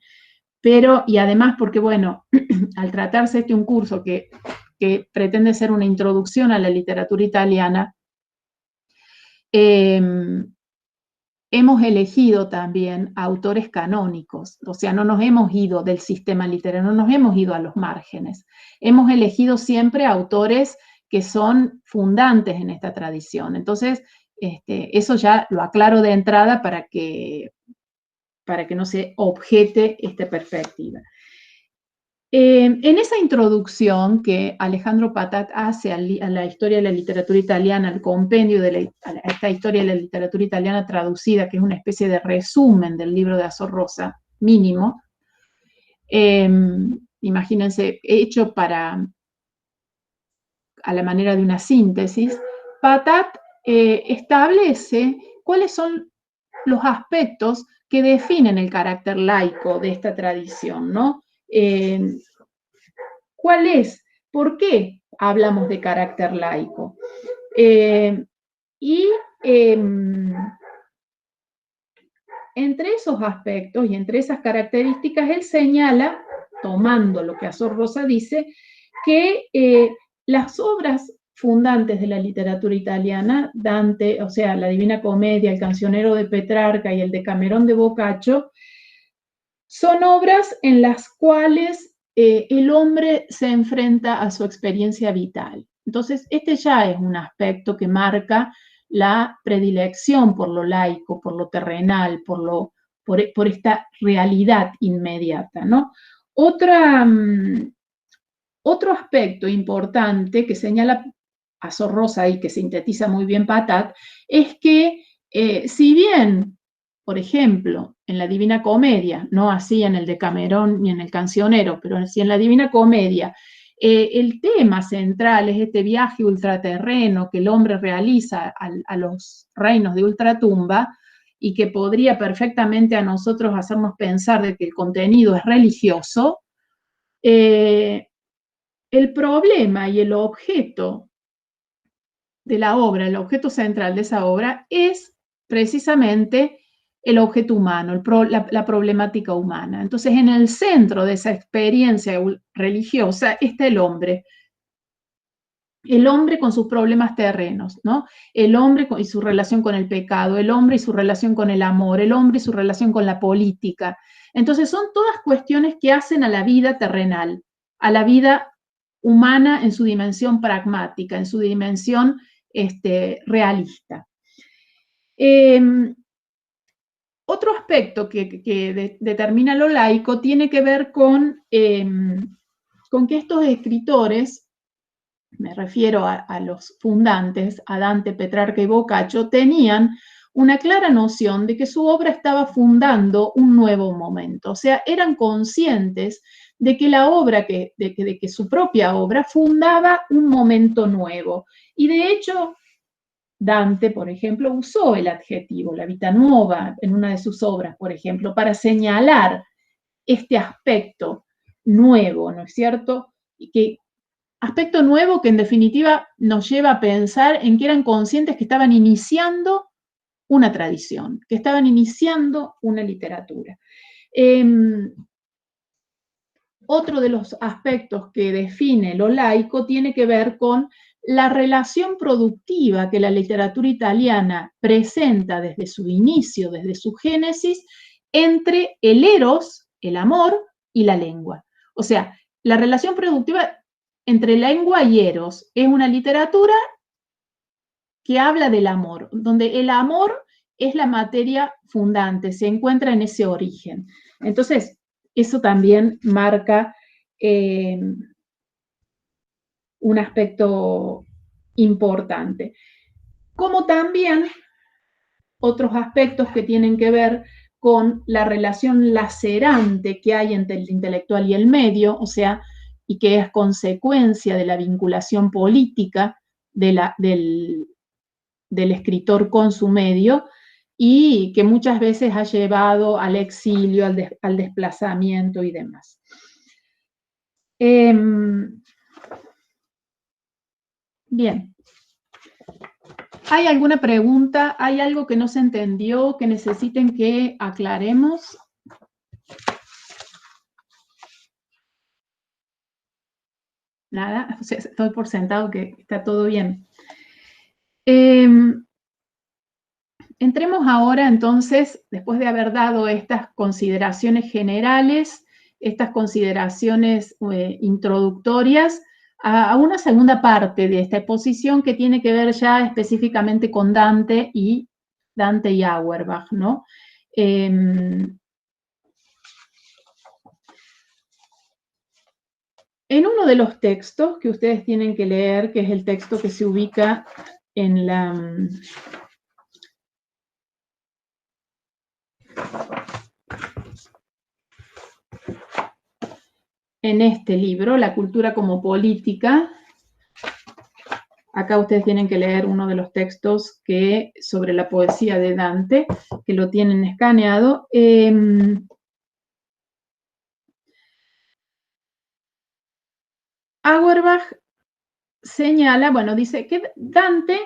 Pero, y además porque, bueno, al tratarse de un curso que pretende ser una introducción a la literatura italiana, hemos elegido también autores canónicos, o sea, no nos hemos ido del sistema literario, no nos hemos ido a los márgenes. Hemos elegido siempre autores que son fundantes en esta tradición. Entonces, eso ya lo aclaro de entrada para que no se objete esta perspectiva. En esa introducción que Alejandro Patat hace a la historia de la literatura italiana, al compendio de esta historia de la literatura italiana traducida, que es una especie de resumen del libro de Azor Rosa, mínimo, imagínense, hecho a la manera de una síntesis, Patat establece cuáles son los aspectos que definen el carácter laico de esta tradición, ¿no? ¿Cuál es? ¿Por qué hablamos de carácter laico? Entre esos aspectos y entre esas características, él señala, tomando lo que Azor Rosa dice, que las obras fundantes de la literatura italiana, Dante, o sea, la Divina Comedia, el Cancionero de Petrarca y el Decamerón de Boccaccio, son obras en las cuales el hombre se enfrenta a su experiencia vital. Entonces, este ya es un aspecto que marca la predilección por lo laico, por lo terrenal, por esta realidad inmediata, ¿no? Otro aspecto importante que señala Azor Rosa y que sintetiza muy bien Patat es que si bien, por ejemplo, en la Divina Comedia, no así en el Decamerón ni en el Cancionero, pero sí en la Divina Comedia, el tema central es este viaje ultraterreno que el hombre realiza a los reinos de ultratumba y que podría perfectamente a nosotros hacernos pensar de que el contenido es religioso. El problema y el objeto de la obra, el objeto central de esa obra es precisamente el objeto humano, la problemática humana. Entonces, en el centro de esa experiencia religiosa está el hombre con sus problemas terrenos, ¿no? El hombre y su relación con el pecado, el hombre y su relación con el amor, el hombre y su relación con la política. Entonces, son todas cuestiones que hacen a la vida terrenal, a la vida humana en su dimensión pragmática, en su dimensión realista. Otro aspecto que determina lo laico tiene que ver con que estos escritores, me refiero a los fundantes, a Dante, Petrarca y Boccaccio, tenían una clara noción de que su obra estaba fundando un nuevo momento. O sea, eran conscientes de que la obra, de que su propia obra fundaba un momento nuevo. Y de hecho, Dante, por ejemplo, usó el adjetivo, la vita nuova, en una de sus obras, por ejemplo, para señalar este aspecto nuevo, ¿no es cierto? Aspecto nuevo que en definitiva nos lleva a pensar en que eran conscientes que estaban iniciando una tradición, que estaban iniciando una literatura. Otro de los aspectos que define lo laico tiene que ver con la relación productiva que la literatura italiana presenta desde su inicio, desde su génesis, entre el eros, el amor, y la lengua. O sea, la relación productiva entre lengua y eros es una literatura que habla del amor, donde el amor es la materia fundante, se encuentra en ese origen. Entonces, eso también marca un aspecto importante. Como también otros aspectos que tienen que ver con la relación lacerante que hay entre el intelectual y el medio, o sea, y que es consecuencia de la vinculación política del escritor con su medio, y que muchas veces ha llevado al exilio, al desplazamiento y demás. Bien. ¿Hay alguna pregunta? ¿Hay algo que no se entendió, que necesiten que aclaremos? Nada, o sea, estoy por sentado que está todo bien. Entremos ahora entonces, después de haber dado estas consideraciones generales, estas consideraciones introductorias, a una segunda parte de esta exposición que tiene que ver ya específicamente con Dante y Auerbach, ¿no? En uno de los textos que ustedes tienen que leer, que es el texto que se ubica en este libro, La cultura como política. Acá ustedes tienen que leer uno de los textos sobre la poesía de Dante, que lo tienen escaneado. Auerbach señala, bueno, dice que Dante,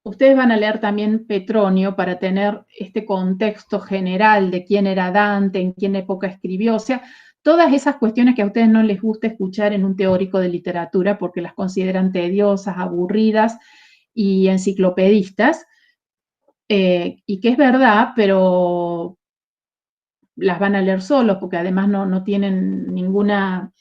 ustedes van a leer también Petronio para tener este contexto general de quién era Dante, en qué época escribió, o sea, todas esas cuestiones que a ustedes no les gusta escuchar en un teórico de literatura porque las consideran tediosas, aburridas y enciclopedistas, y que es verdad, pero las van a leer solos porque además no tienen ninguna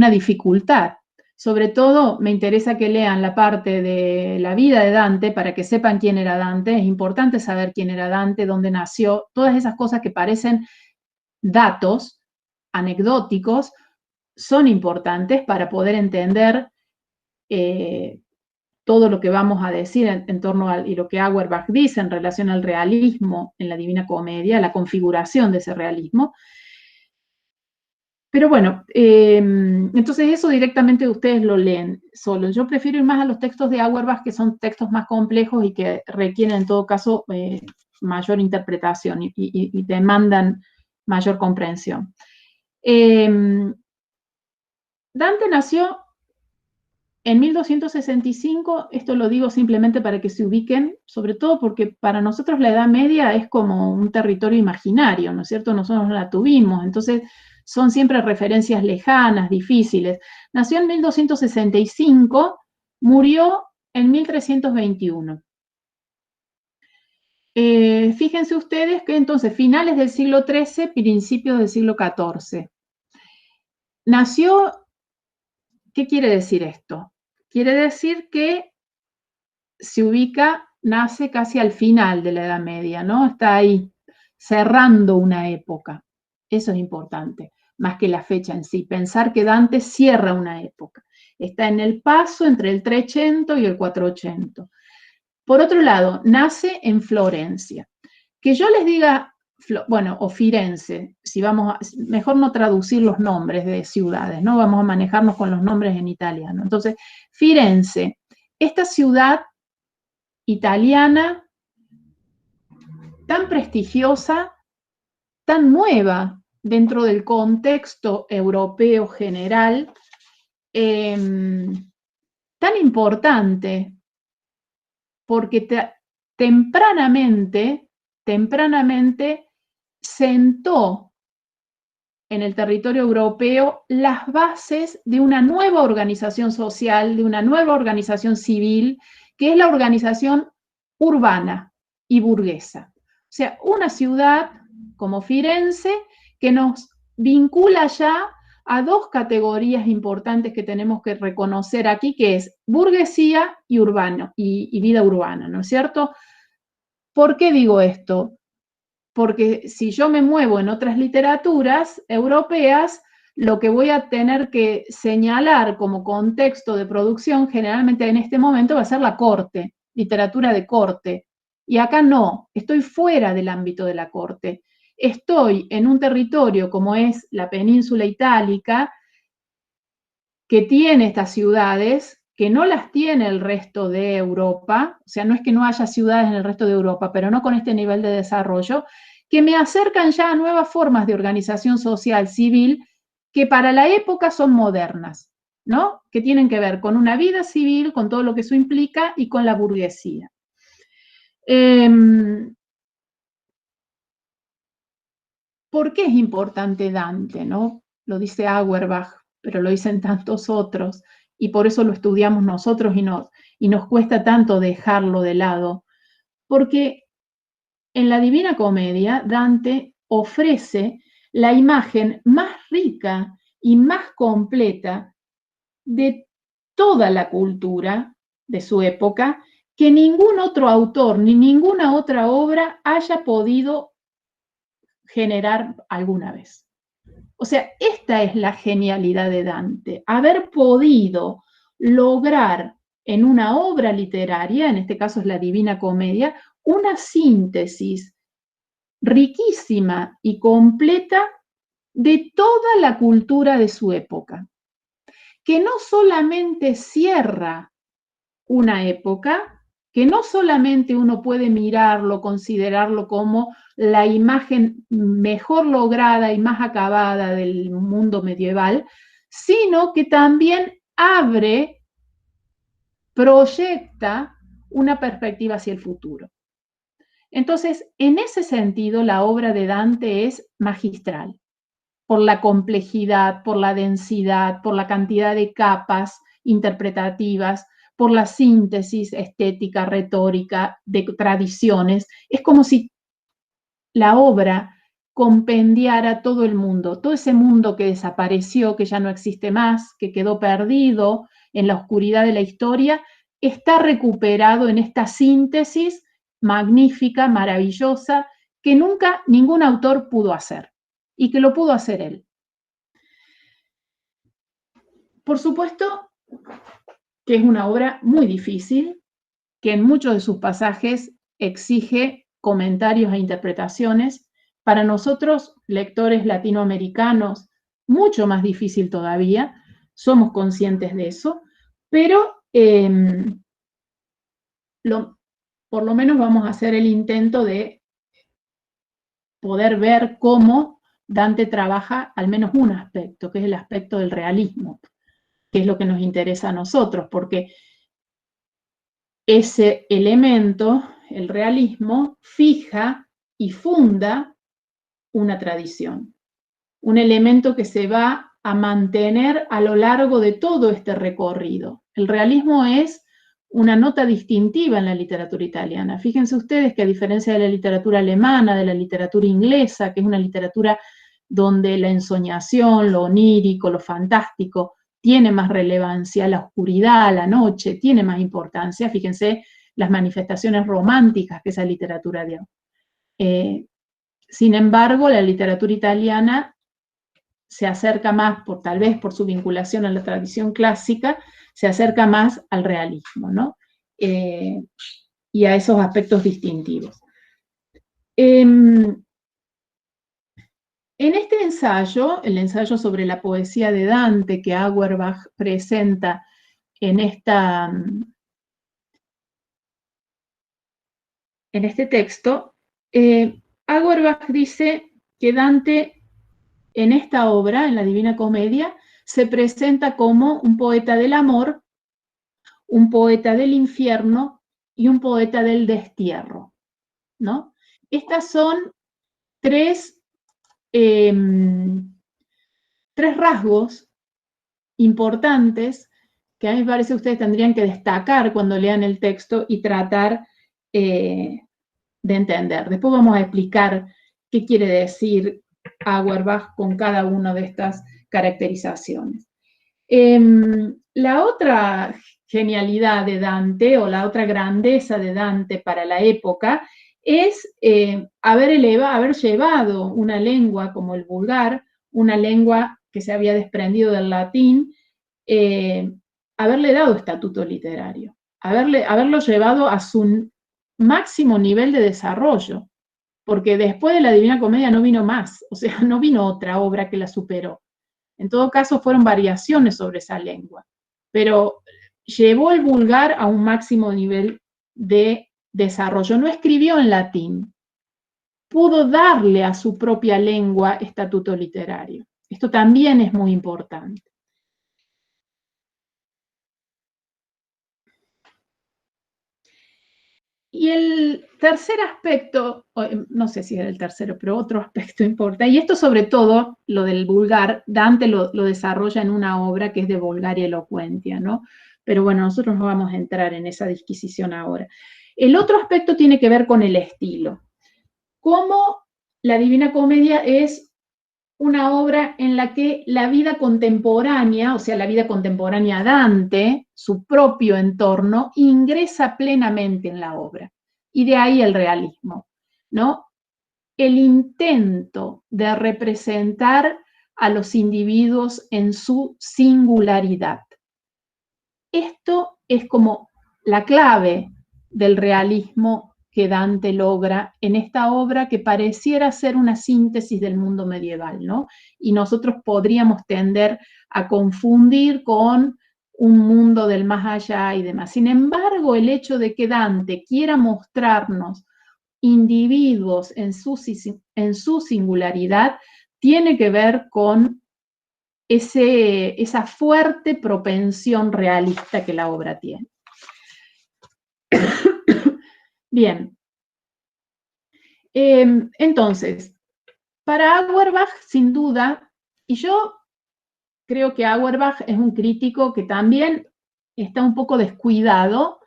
dificultad. Sobre todo, me interesa que lean la parte de la vida de Dante para que sepan quién era Dante. Es importante saber quién era Dante, dónde nació, todas esas cosas que parecen datos anecdóticos son importantes para poder entender todo lo que vamos a decir en torno y lo que Auerbach dice en relación al realismo en la Divina Comedia, la configuración de ese realismo. Pero bueno, entonces eso directamente ustedes lo leen solo. Yo prefiero ir más a los textos de Auerbach, que son textos más complejos y que requieren en todo caso mayor interpretación y demandan mayor comprensión. Dante nació en 1265, esto lo digo simplemente para que se ubiquen, sobre todo porque para nosotros la Edad Media es como un territorio imaginario, ¿no es cierto? Nosotros no la tuvimos, entonces son siempre referencias lejanas, difíciles. Nació en 1265, murió en 1321. Fíjense ustedes que entonces finales del siglo XIII, principios del siglo XIV. Nació, ¿qué quiere decir esto? Quiere decir que se ubica nace casi al final de la Edad Media, ¿no? Está ahí, cerrando una época. Eso es importante, más que la fecha en sí. Pensar que Dante cierra una época. Está en el paso entre el 300 y el 400. Por otro lado, nace en Florencia. Que yo les diga, bueno, o Firenze, si vamos a, mejor no traducir los nombres de ciudades, ¿no? Vamos a manejarnos con los nombres en italiano. Entonces, Firenze, esta ciudad italiana tan prestigiosa, tan nueva dentro del contexto europeo general, tan importante, porque tempranamente sentó en el territorio europeo las bases de una nueva organización social, de una nueva organización civil, que es la organización urbana y burguesa. O sea, una ciudad como Firenze que nos vincula ya a dos categorías importantes que tenemos que reconocer aquí, que es burguesía y vida urbana, ¿no es cierto? ¿Por qué digo esto? Porque si yo me muevo en otras literaturas europeas, lo que voy a tener que señalar como contexto de producción generalmente en este momento va a ser la corte, literatura de corte. Y acá no, estoy fuera del ámbito de la corte. Estoy en un territorio como es la península itálica, que tiene estas ciudades, que no las tiene el resto de Europa, o sea, no es que no haya ciudades en el resto de Europa, pero no con este nivel de desarrollo, que me acercan ya a nuevas formas de organización social civil que para la época son modernas, ¿no? Que tienen que ver con una vida civil, con todo lo que eso implica y con la burguesía. ¿Por qué es importante Dante, no? Lo dice Auerbach, pero lo dicen tantos otros, y por eso lo estudiamos nosotros y nos cuesta tanto dejarlo de lado. Porque en la Divina Comedia, Dante ofrece la imagen más rica y más completa de toda la cultura de su época, que ningún otro autor ni ninguna otra obra haya podido generar alguna vez. O sea, esta es la genialidad de Dante, haber podido lograr en una obra literaria, en este caso es la Divina Comedia, una síntesis riquísima y completa de toda la cultura de su época, que no solamente cierra una época, que no solamente uno puede mirarlo, considerarlo como la imagen mejor lograda y más acabada del mundo medieval, sino que también proyecta una perspectiva hacia el futuro. Entonces, en ese sentido, la obra de Dante es magistral, por la complejidad, por la densidad, por la cantidad de capas interpretativas, por la síntesis estética, retórica, de tradiciones. Es como si la obra compendiara todo el mundo, todo ese mundo que desapareció, que ya no existe más, que quedó perdido en la oscuridad de la historia, está recuperado en esta síntesis magnífica, maravillosa, que nunca ningún autor pudo hacer y que lo pudo hacer él. Por supuesto que es una obra muy difícil, que en muchos de sus pasajes exige comentarios e interpretaciones. Para nosotros, lectores latinoamericanos, mucho más difícil todavía, somos conscientes de eso, pero por lo menos vamos a hacer el intento de poder ver cómo Dante trabaja al menos un aspecto, que es el aspecto del realismo, que es lo que nos interesa a nosotros, porque ese elemento, el realismo, fija y funda una tradición, un elemento que se va a mantener a lo largo de todo este recorrido. El realismo es una nota distintiva en la literatura italiana. Fíjense ustedes que a diferencia de la literatura alemana, de la literatura inglesa, que es una literatura donde la ensoñación, lo onírico, lo fantástico tiene más relevancia, la oscuridad, la noche tiene más importancia. Fíjense las manifestaciones románticas que esa literatura dio. Sin embargo, la literatura italiana se acerca más, tal vez por su vinculación a la tradición clásica, se acerca más al realismo, ¿no? Y a esos aspectos distintivos. En este ensayo, el ensayo sobre la poesía de Dante que Auerbach presenta en este texto, Auerbach dice que Dante en esta obra, en la Divina Comedia, se presenta como un poeta del amor, un poeta del infierno y un poeta del destierro, ¿no? Estas son tres rasgos importantes que a mí me parece que ustedes tendrían que destacar cuando lean el texto y tratar de entender. Después vamos a explicar qué quiere decir Auerbach con cada una de estas caracterizaciones. La otra genialidad de Dante, o la otra grandeza de Dante para la época, es haber llevado una lengua como el vulgar, una lengua que se había desprendido del latín, haberle dado estatuto literario, haberlo llevado a su máximo nivel de desarrollo, porque después de la Divina Comedia no vino más, o sea, no vino otra obra que la superó. En todo caso, fueron variaciones sobre esa lengua, pero llevó el vulgar a un máximo nivel de desarrollo. No escribió en latín, pudo darle a su propia lengua estatuto literario. Esto también es muy importante. Y el tercer aspecto, no sé si era el tercero, pero otro aspecto importante, y esto sobre todo, lo del vulgar, Dante lo desarrolla en una obra que es de Vulgaria Elocuentia, ¿no? Pero bueno, nosotros no vamos a entrar en esa disquisición ahora. El otro aspecto tiene que ver con el estilo. Cómo la Divina Comedia es una obra en la que la vida contemporánea, o sea, la vida contemporánea Dante, su propio entorno, ingresa plenamente en la obra. Y de ahí el realismo, ¿no? El intento de representar a los individuos en su singularidad. Esto es como la clave del realismo que Dante logra en esta obra que pareciera ser una síntesis del mundo medieval, ¿no? Y nosotros podríamos tender a confundir con un mundo del más allá y demás. Sin embargo, el hecho de que Dante quiera mostrarnos individuos en su singularidad tiene que ver con esa fuerte propensión realista que la obra tiene. Bien, entonces, para Auerbach, sin duda, y yo creo que Auerbach es un crítico que también está un poco descuidado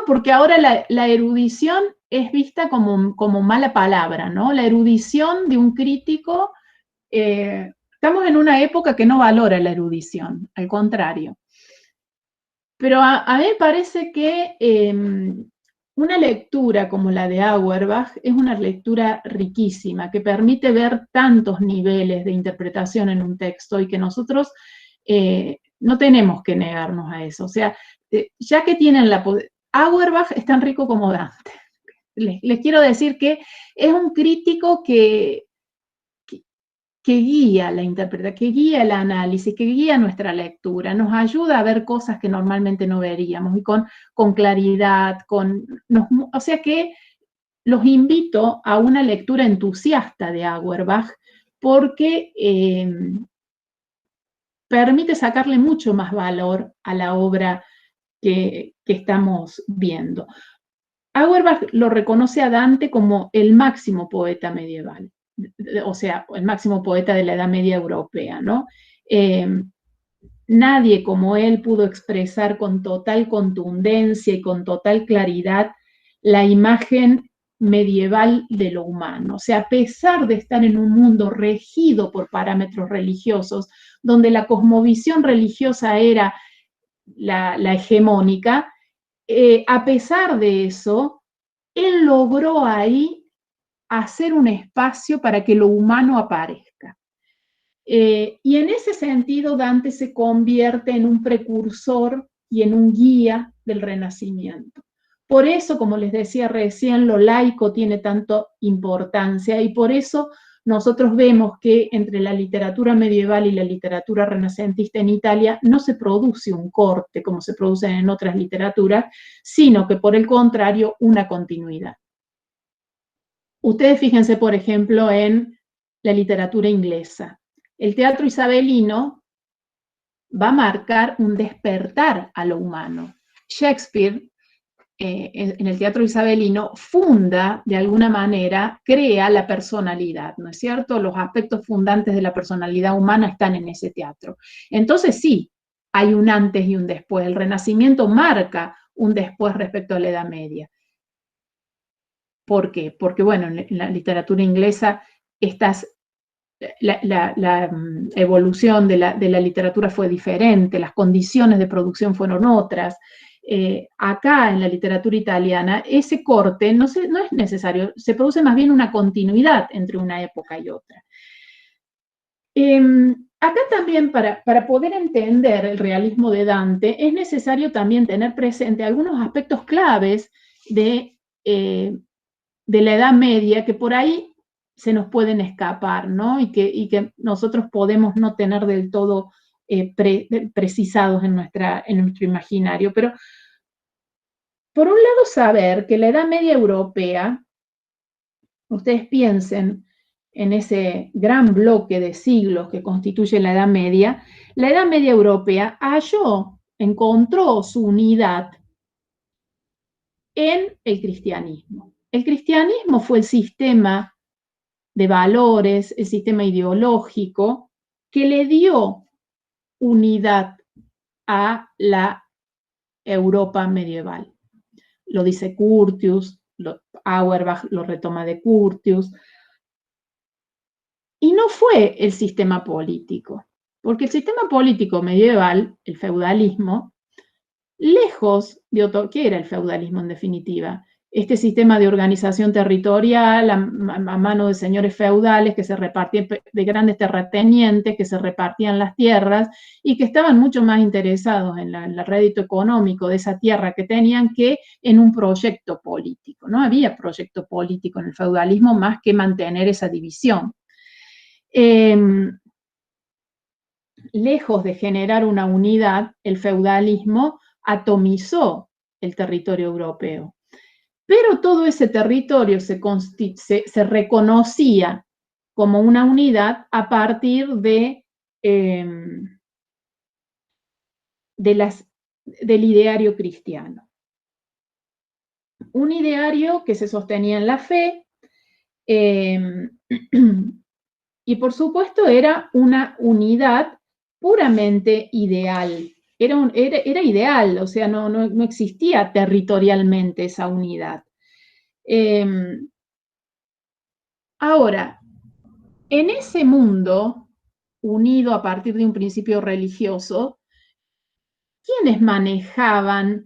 porque ahora la erudición es vista como mala palabra, ¿no? La erudición de un crítico, estamos en una época que no valora la erudición, al contrario. Pero a mí me parece que una lectura como la de Auerbach es una lectura riquísima, que permite ver tantos niveles de interpretación en un texto y que nosotros no tenemos que negarnos a eso. O sea, ya que tienen Auerbach es tan rico como Dante. Les quiero decir que es un crítico que guía la interpretación, que guía el análisis, que guía nuestra lectura, nos ayuda a ver cosas que normalmente no veríamos y con claridad, o sea que los invito a una lectura entusiasta de Auerbach porque permite sacarle mucho más valor a la obra que estamos viendo. Auerbach lo reconoce a Dante como el máximo poeta medieval, o sea, el máximo poeta de la Edad Media europea, ¿no? Nadie como él pudo expresar con total contundencia y con total claridad la imagen medieval de lo humano. O sea, a pesar de estar en un mundo regido por parámetros religiosos, donde la cosmovisión religiosa era la hegemónica, a pesar de eso, él logró ahí hacer un espacio para que lo humano aparezca. Y en ese sentido, Dante se convierte en un precursor y en un guía del Renacimiento. Por eso, como les decía recién, lo laico tiene tanta importancia y por eso nosotros vemos que entre la literatura medieval y la literatura renacentista en Italia no se produce un corte como se produce en otras literaturas, sino que por el contrario, una continuidad. Ustedes fíjense, por ejemplo, en la literatura inglesa. El teatro isabelino va a marcar un despertar a lo humano. Shakespeare, en el teatro isabelino, funda, de alguna manera, crea la personalidad, ¿no es cierto? Los aspectos fundantes de la personalidad humana están en ese teatro. Entonces sí, hay un antes y un después. El Renacimiento marca un después respecto a la Edad Media. ¿Por qué? Porque, bueno, en la literatura inglesa la evolución de la literatura fue diferente, las condiciones de producción fueron otras. Acá en la literatura italiana ese corte no es necesario, se produce más bien una continuidad entre una época y otra. Acá también para poder entender el realismo de Dante es necesario también tener presente algunos aspectos claves de la Edad Media que por ahí se nos pueden escapar, ¿no? Y que nosotros podemos no tener del todo precisados en nuestro imaginario. Pero, por un lado, saber que la Edad Media europea, ustedes piensen en ese gran bloque de siglos que constituye la Edad Media europea encontró su unidad en el cristianismo. El cristianismo fue el sistema de valores, el sistema ideológico que le dio unidad a la Europa medieval. Lo dice Curtius, Auerbach lo retoma de Curtius. Y no fue el sistema político, porque el sistema político medieval, el feudalismo, lejos de ¿qué era el feudalismo en definitiva? Este sistema de organización territorial a mano de señores feudales que se repartían, de grandes terratenientes que se repartían las tierras y que estaban mucho más interesados en el rédito económico de esa tierra que tenían que en un proyecto político. No había proyecto político en el feudalismo más que mantener esa división. Lejos de generar una unidad, el feudalismo atomizó el territorio europeo. Pero todo ese territorio se reconocía como una unidad a partir del ideario cristiano. Un ideario que se sostenía en la fe y por supuesto era una unidad puramente ideal. Era ideal, o sea, no existía territorialmente esa unidad. Ahora, en ese mundo, unido a partir de un principio religioso, ¿quiénes manejaban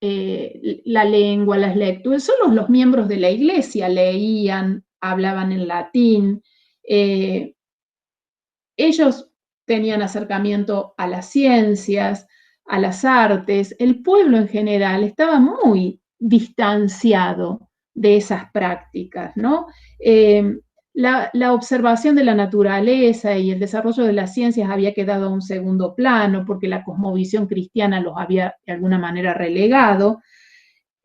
la lengua, las lecturas? Solo los miembros de la iglesia leían, hablaban en latín. Ellos tenían acercamiento a las ciencias, a las artes. El pueblo en general estaba muy distanciado de esas prácticas, ¿no? La observación de la naturaleza y el desarrollo de las ciencias había quedado a un segundo plano porque la cosmovisión cristiana los había de alguna manera relegado.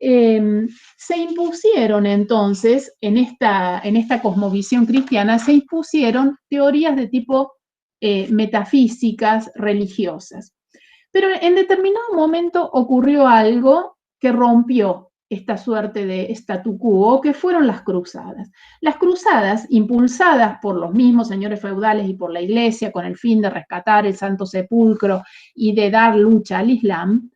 Se impusieron entonces, en esta cosmovisión cristiana, se impusieron teorías de tipo metafísicas, religiosas. Pero en determinado momento ocurrió algo que rompió esta suerte de statu quo, que fueron las cruzadas. Las cruzadas, impulsadas por los mismos señores feudales y por la iglesia, con el fin de rescatar el Santo Sepulcro y de dar lucha al Islam,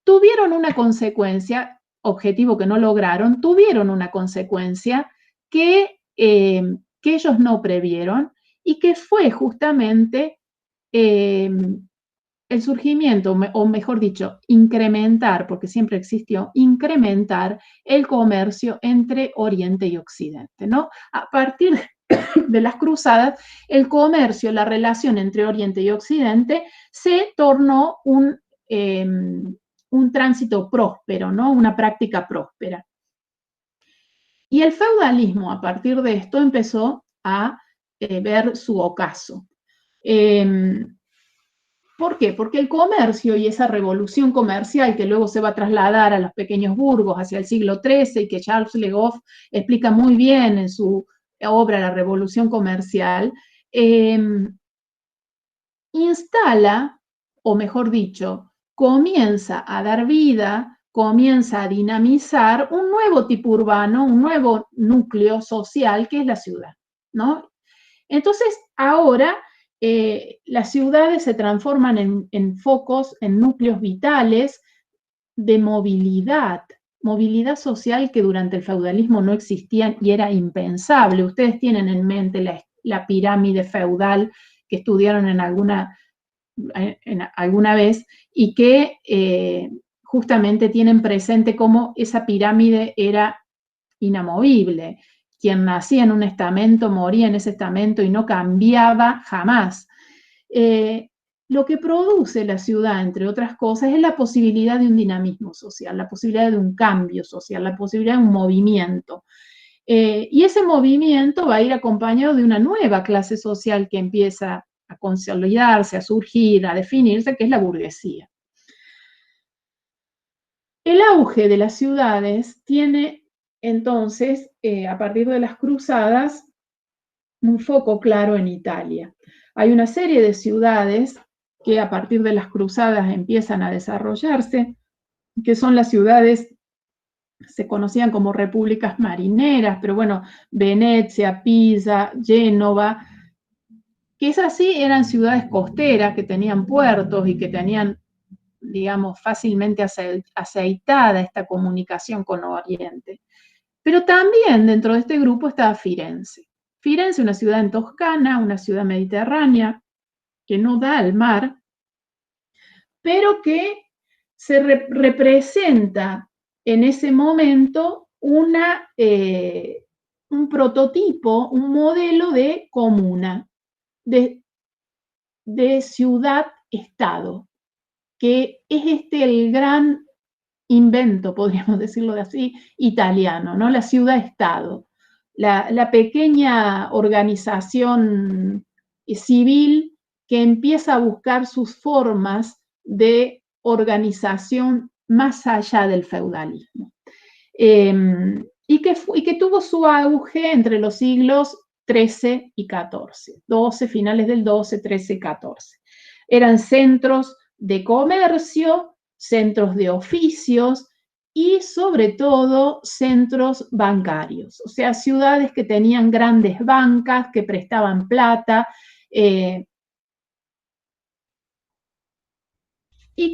tuvieron una consecuencia, objetivo que no lograron, tuvieron una consecuencia que ellos no previeron y que fue justamente el surgimiento, o mejor dicho, incrementar, porque siempre existió, incrementar el comercio entre Oriente y Occidente, ¿no? A partir de las cruzadas, el comercio, la relación entre Oriente y Occidente se tornó un tránsito próspero, ¿no? Una práctica próspera. Y el feudalismo, a partir de esto, empezó a ver su ocaso. ¿Por qué? Porque el comercio y esa revolución comercial que luego se va a trasladar a los pequeños burgos hacia el siglo XIII y que Charles Le Goff explica muy bien en su obra La Revolución Comercial, instala, o mejor dicho, comienza a dar vida, comienza a dinamizar un nuevo tipo urbano, un nuevo núcleo social que es la ciudad, ¿no? Entonces, ahora las ciudades se transforman en focos, en núcleos vitales de movilidad social que durante el feudalismo no existían y era impensable. Ustedes tienen en mente la pirámide feudal que estudiaron en alguna vez y que justamente tienen presente cómo esa pirámide era inamovible. Quien nacía en un estamento moría en ese estamento y no cambiaba jamás. Lo que produce la ciudad, entre otras cosas, es la posibilidad de un dinamismo social, la posibilidad de un cambio social, la posibilidad de un movimiento. Y ese movimiento va a ir acompañado de una nueva clase social que empieza a consolidarse, a surgir, a definirse, que es la burguesía. El auge de las ciudades tiene entonces, a partir de las cruzadas, un foco claro en Italia. Hay una serie de ciudades que a partir de las cruzadas empiezan a desarrollarse, que son las ciudades, se conocían como repúblicas marineras, pero bueno, Venecia, Pisa, Génova, que esas sí eran ciudades costeras, que tenían puertos y que tenían, digamos, fácilmente aceitada esta comunicación con Oriente. Pero también dentro de este grupo estaba Firenze. Firenze, una ciudad en Toscana, una ciudad mediterránea, que no da al mar, pero que se representa en ese momento un prototipo, un modelo de comuna, de ciudad-estado, que es el gran invento, podríamos decirlo así, italiano, ¿no? La ciudad-estado, la pequeña organización civil que empieza a buscar sus formas de organización más allá del feudalismo. Y que tuvo su auge entre los siglos XIII y XIV, 12, finales del 12, 13 y 14. Eran centros de comercio, centros de oficios y sobre todo centros bancarios, o sea, ciudades que tenían grandes bancas, que prestaban plata y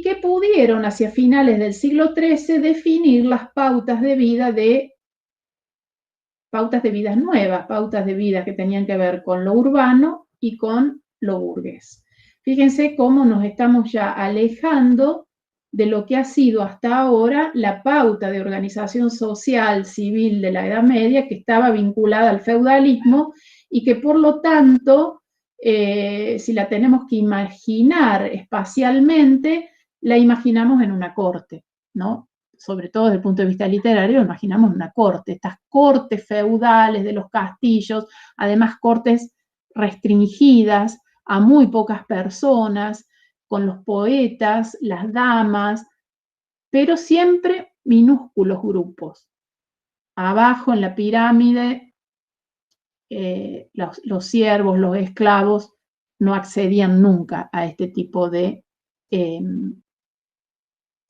que pudieron hacia finales del siglo XIII definir las pautas de vida nuevas, pautas de vida que tenían que ver con lo urbano y con lo burgués. Fíjense cómo nos estamos ya alejando de lo que ha sido hasta ahora la pauta de organización social civil de la Edad Media, que estaba vinculada al feudalismo y que por lo tanto, si la tenemos que imaginar espacialmente, la imaginamos en una corte, ¿no? Sobre todo desde el punto de vista literario, imaginamos una corte, estas cortes feudales de los castillos, además cortes restringidas a muy pocas personas, con los poetas, las damas, pero siempre minúsculos grupos. Abajo en la pirámide, los siervos, los esclavos, no accedían nunca a este tipo de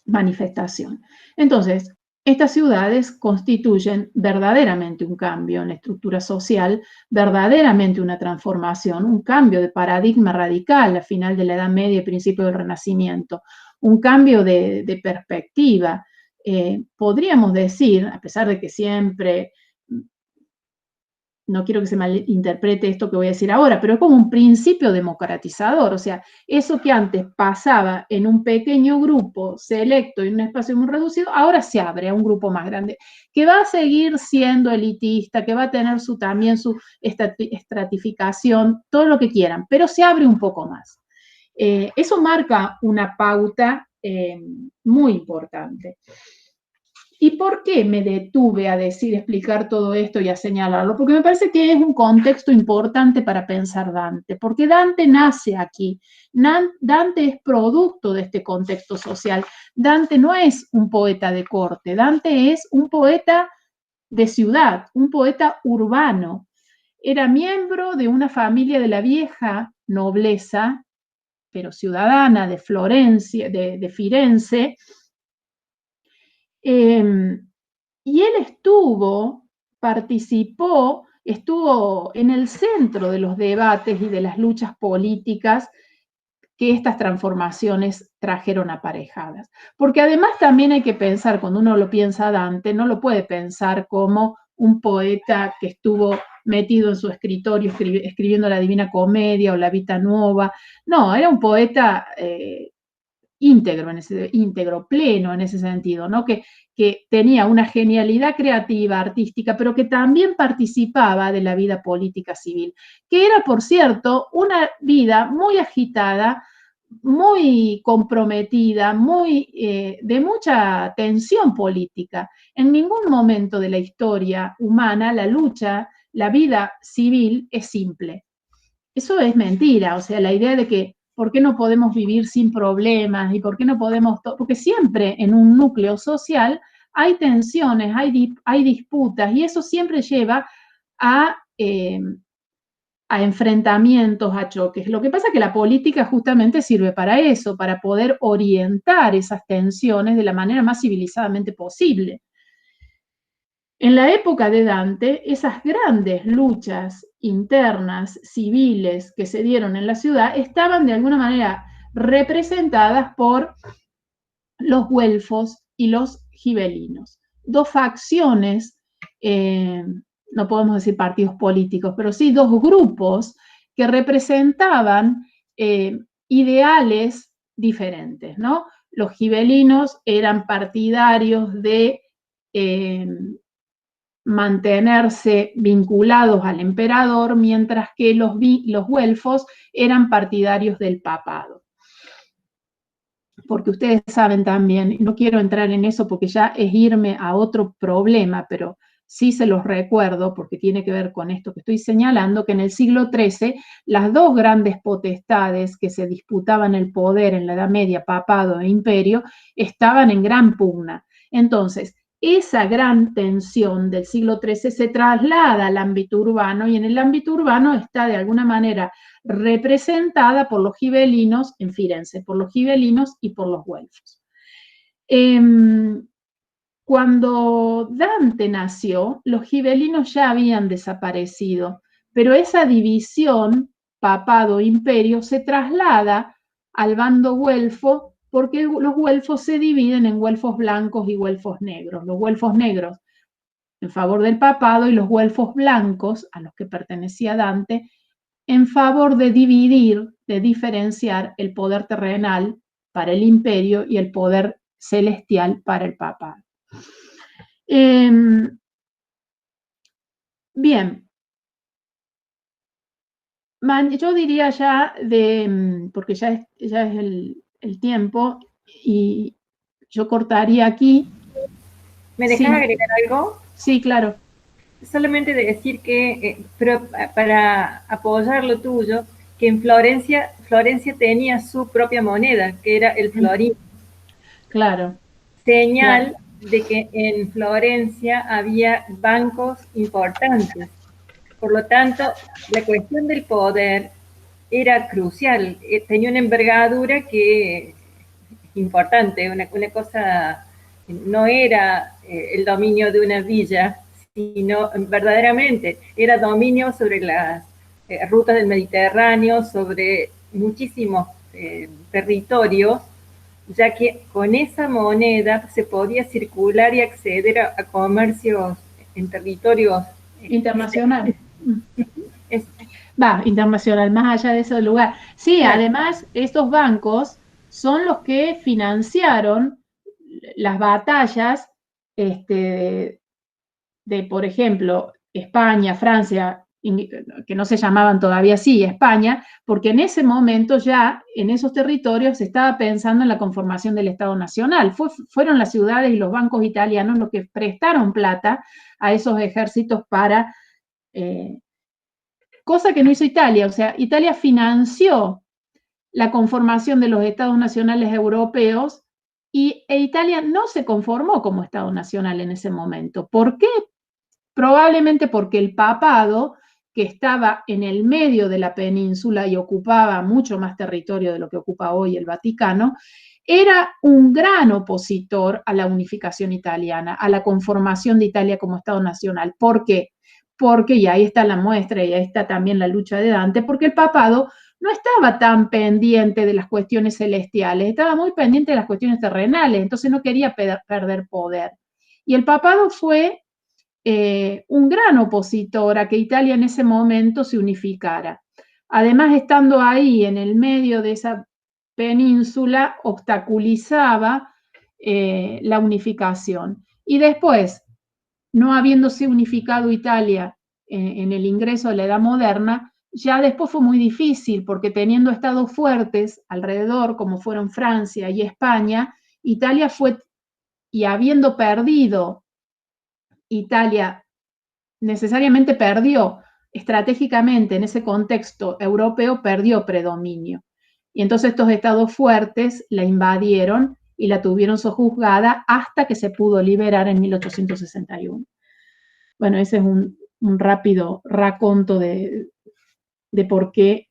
manifestación. Entonces, estas ciudades constituyen verdaderamente un cambio en la estructura social, verdaderamente una transformación, un cambio de paradigma radical a final de la Edad Media y principio del Renacimiento, un cambio de perspectiva. Podríamos decir, a pesar de que siempre no quiero que se malinterprete esto que voy a decir ahora, pero es como un principio democratizador, o sea, eso que antes pasaba en un pequeño grupo selecto y en un espacio muy reducido, ahora se abre a un grupo más grande, que va a seguir siendo elitista, que va a tener también su estratificación, todo lo que quieran, pero se abre un poco más. Eso marca una pauta muy importante. ¿Y por qué me detuve a explicar todo esto y a señalarlo? Porque me parece que es un contexto importante para pensar Dante, porque Dante nace aquí. Dante es producto de este contexto social. Dante no es un poeta de corte, Dante es un poeta de ciudad, un poeta urbano. Era miembro de una familia de la vieja nobleza, pero ciudadana de Florencia, de Firenze. Y él participó, estuvo en el centro de los debates y de las luchas políticas que estas transformaciones trajeron aparejadas. Porque además también hay que pensar, cuando uno lo piensa a Dante, no lo puede pensar como un poeta que estuvo metido en su escritorio escribiendo la Divina Comedia o la Vita Nuova. No, era un poeta íntegro, pleno en ese sentido, ¿no? Que tenía una genialidad creativa, artística, pero que también participaba de la vida política civil, que era, por cierto, una vida muy agitada, muy comprometida, de mucha tensión política. En ningún momento de la historia humana la lucha, la vida civil es simple. Eso es mentira, o sea, la idea de que ¿por qué no podemos vivir sin problemas? ¿Y por qué no podemos...? Porque siempre en un núcleo social hay tensiones, hay disputas, y eso siempre lleva a enfrentamientos, a choques. Lo que pasa es que la política justamente sirve para eso, para poder orientar esas tensiones de la manera más civilizadamente posible. En la época de Dante, esas grandes luchas internas, civiles, que se dieron en la ciudad, estaban de alguna manera representadas por los güelfos y los gibelinos. Dos facciones, no podemos decir partidos políticos, pero sí dos grupos que representaban ideales diferentes, ¿no? Los gibelinos eran partidarios de mantenerse vinculados al emperador, mientras que los güelfos eran partidarios del papado. Porque ustedes saben también, y no quiero entrar en eso porque ya es irme a otro problema, pero sí se los recuerdo porque tiene que ver con esto que estoy señalando, que en el siglo XIII las dos grandes potestades que se disputaban el poder en la Edad Media, papado e imperio, estaban en gran pugna. Entonces, esa gran tensión del siglo XIII se traslada al ámbito urbano, y en el ámbito urbano está de alguna manera representada por los gibelinos en Firenze, por los gibelinos y por los güelfos. Cuando Dante nació, los gibelinos ya habían desaparecido, pero esa división, papado, imperio, se traslada al bando güelfo, porque los güelfos se dividen en güelfos blancos y güelfos negros. Los güelfos negros en favor del papado y los güelfos blancos, a los que pertenecía Dante, en favor de dividir, de diferenciar el poder terrenal para el imperio y el poder celestial para el papado. Bien. Yo diría ya, porque ya es el tiempo, y yo cortaría aquí. ¿Me dejas agregar algo? Sí, claro. Solamente de decir que, pero para apoyar lo tuyo, que en Florencia tenía su propia moneda, que era el florino. Claro. Señal de que en Florencia había bancos importantes. Por lo tanto, la cuestión del poder era crucial, tenía una envergadura que es importante, una cosa, no era el dominio de una villa, sino verdaderamente era dominio sobre las rutas del Mediterráneo, sobre muchísimos territorios, ya que con esa moneda se podía circular y acceder a comercios en territorios internacionales. Va, internacional, más allá de ese lugar. Sí, Claro. además, estos bancos son los que financiaron las batallas de, por ejemplo, España, Francia, que no se llamaban todavía así, España, porque en ese momento ya en esos territorios se estaba pensando en la conformación del Estado Nacional. Fueron las ciudades y los bancos italianos los que prestaron plata a esos ejércitos para... cosa que no hizo Italia, o sea, Italia financió la conformación de los estados nacionales europeos e Italia no se conformó como Estado Nacional en ese momento. ¿Por qué? Probablemente porque el papado, que estaba en el medio de la península y ocupaba mucho más territorio de lo que ocupa hoy el Vaticano, era un gran opositor a la unificación italiana, a la conformación de Italia como Estado Nacional. ¿Por qué? Porque, y ahí está la muestra, y ahí está también la lucha de Dante, porque el papado no estaba tan pendiente de las cuestiones celestiales, estaba muy pendiente de las cuestiones terrenales, entonces no quería perder poder. Y el papado fue un gran opositor a que Italia en ese momento se unificara. Además, estando ahí en el medio de esa península, obstaculizaba la unificación. Y después, no habiéndose unificado Italia en el ingreso de la Edad Moderna, ya después fue muy difícil, porque teniendo estados fuertes alrededor, como fueron Francia y España, Italia fue, y habiendo perdido Italia, necesariamente perdió estratégicamente en ese contexto europeo, perdió predominio. Y entonces estos estados fuertes la invadieron y la tuvieron sojuzgada hasta que se pudo liberar en 1861. Bueno, ese es un rápido raconto de por qué,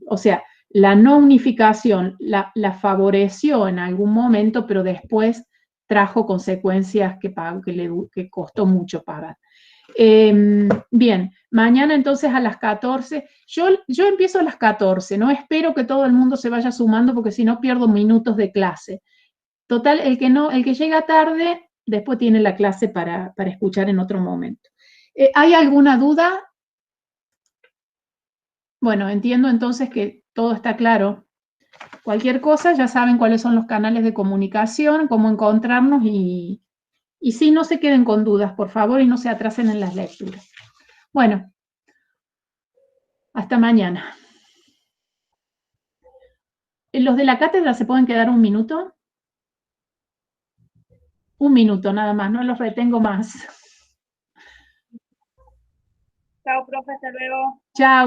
o sea, la no unificación la favoreció en algún momento, pero después trajo consecuencias que costó mucho pagar. Bien, mañana entonces a las 14, yo empiezo a las 14, no espero que todo el mundo se vaya sumando porque si no pierdo minutos de clase. Total, el que llega tarde, después tiene la clase para escuchar en otro momento. ¿Hay alguna duda? Bueno, entiendo entonces que todo está claro. Cualquier cosa, ya saben cuáles son los canales de comunicación, cómo encontrarnos y sí, no se queden con dudas, por favor, y no se atrasen en las lecturas. Bueno, hasta mañana. ¿Los de la cátedra se pueden quedar un minuto? Un minuto nada más, no los retengo más. Chao, profe, hasta luego. Chao.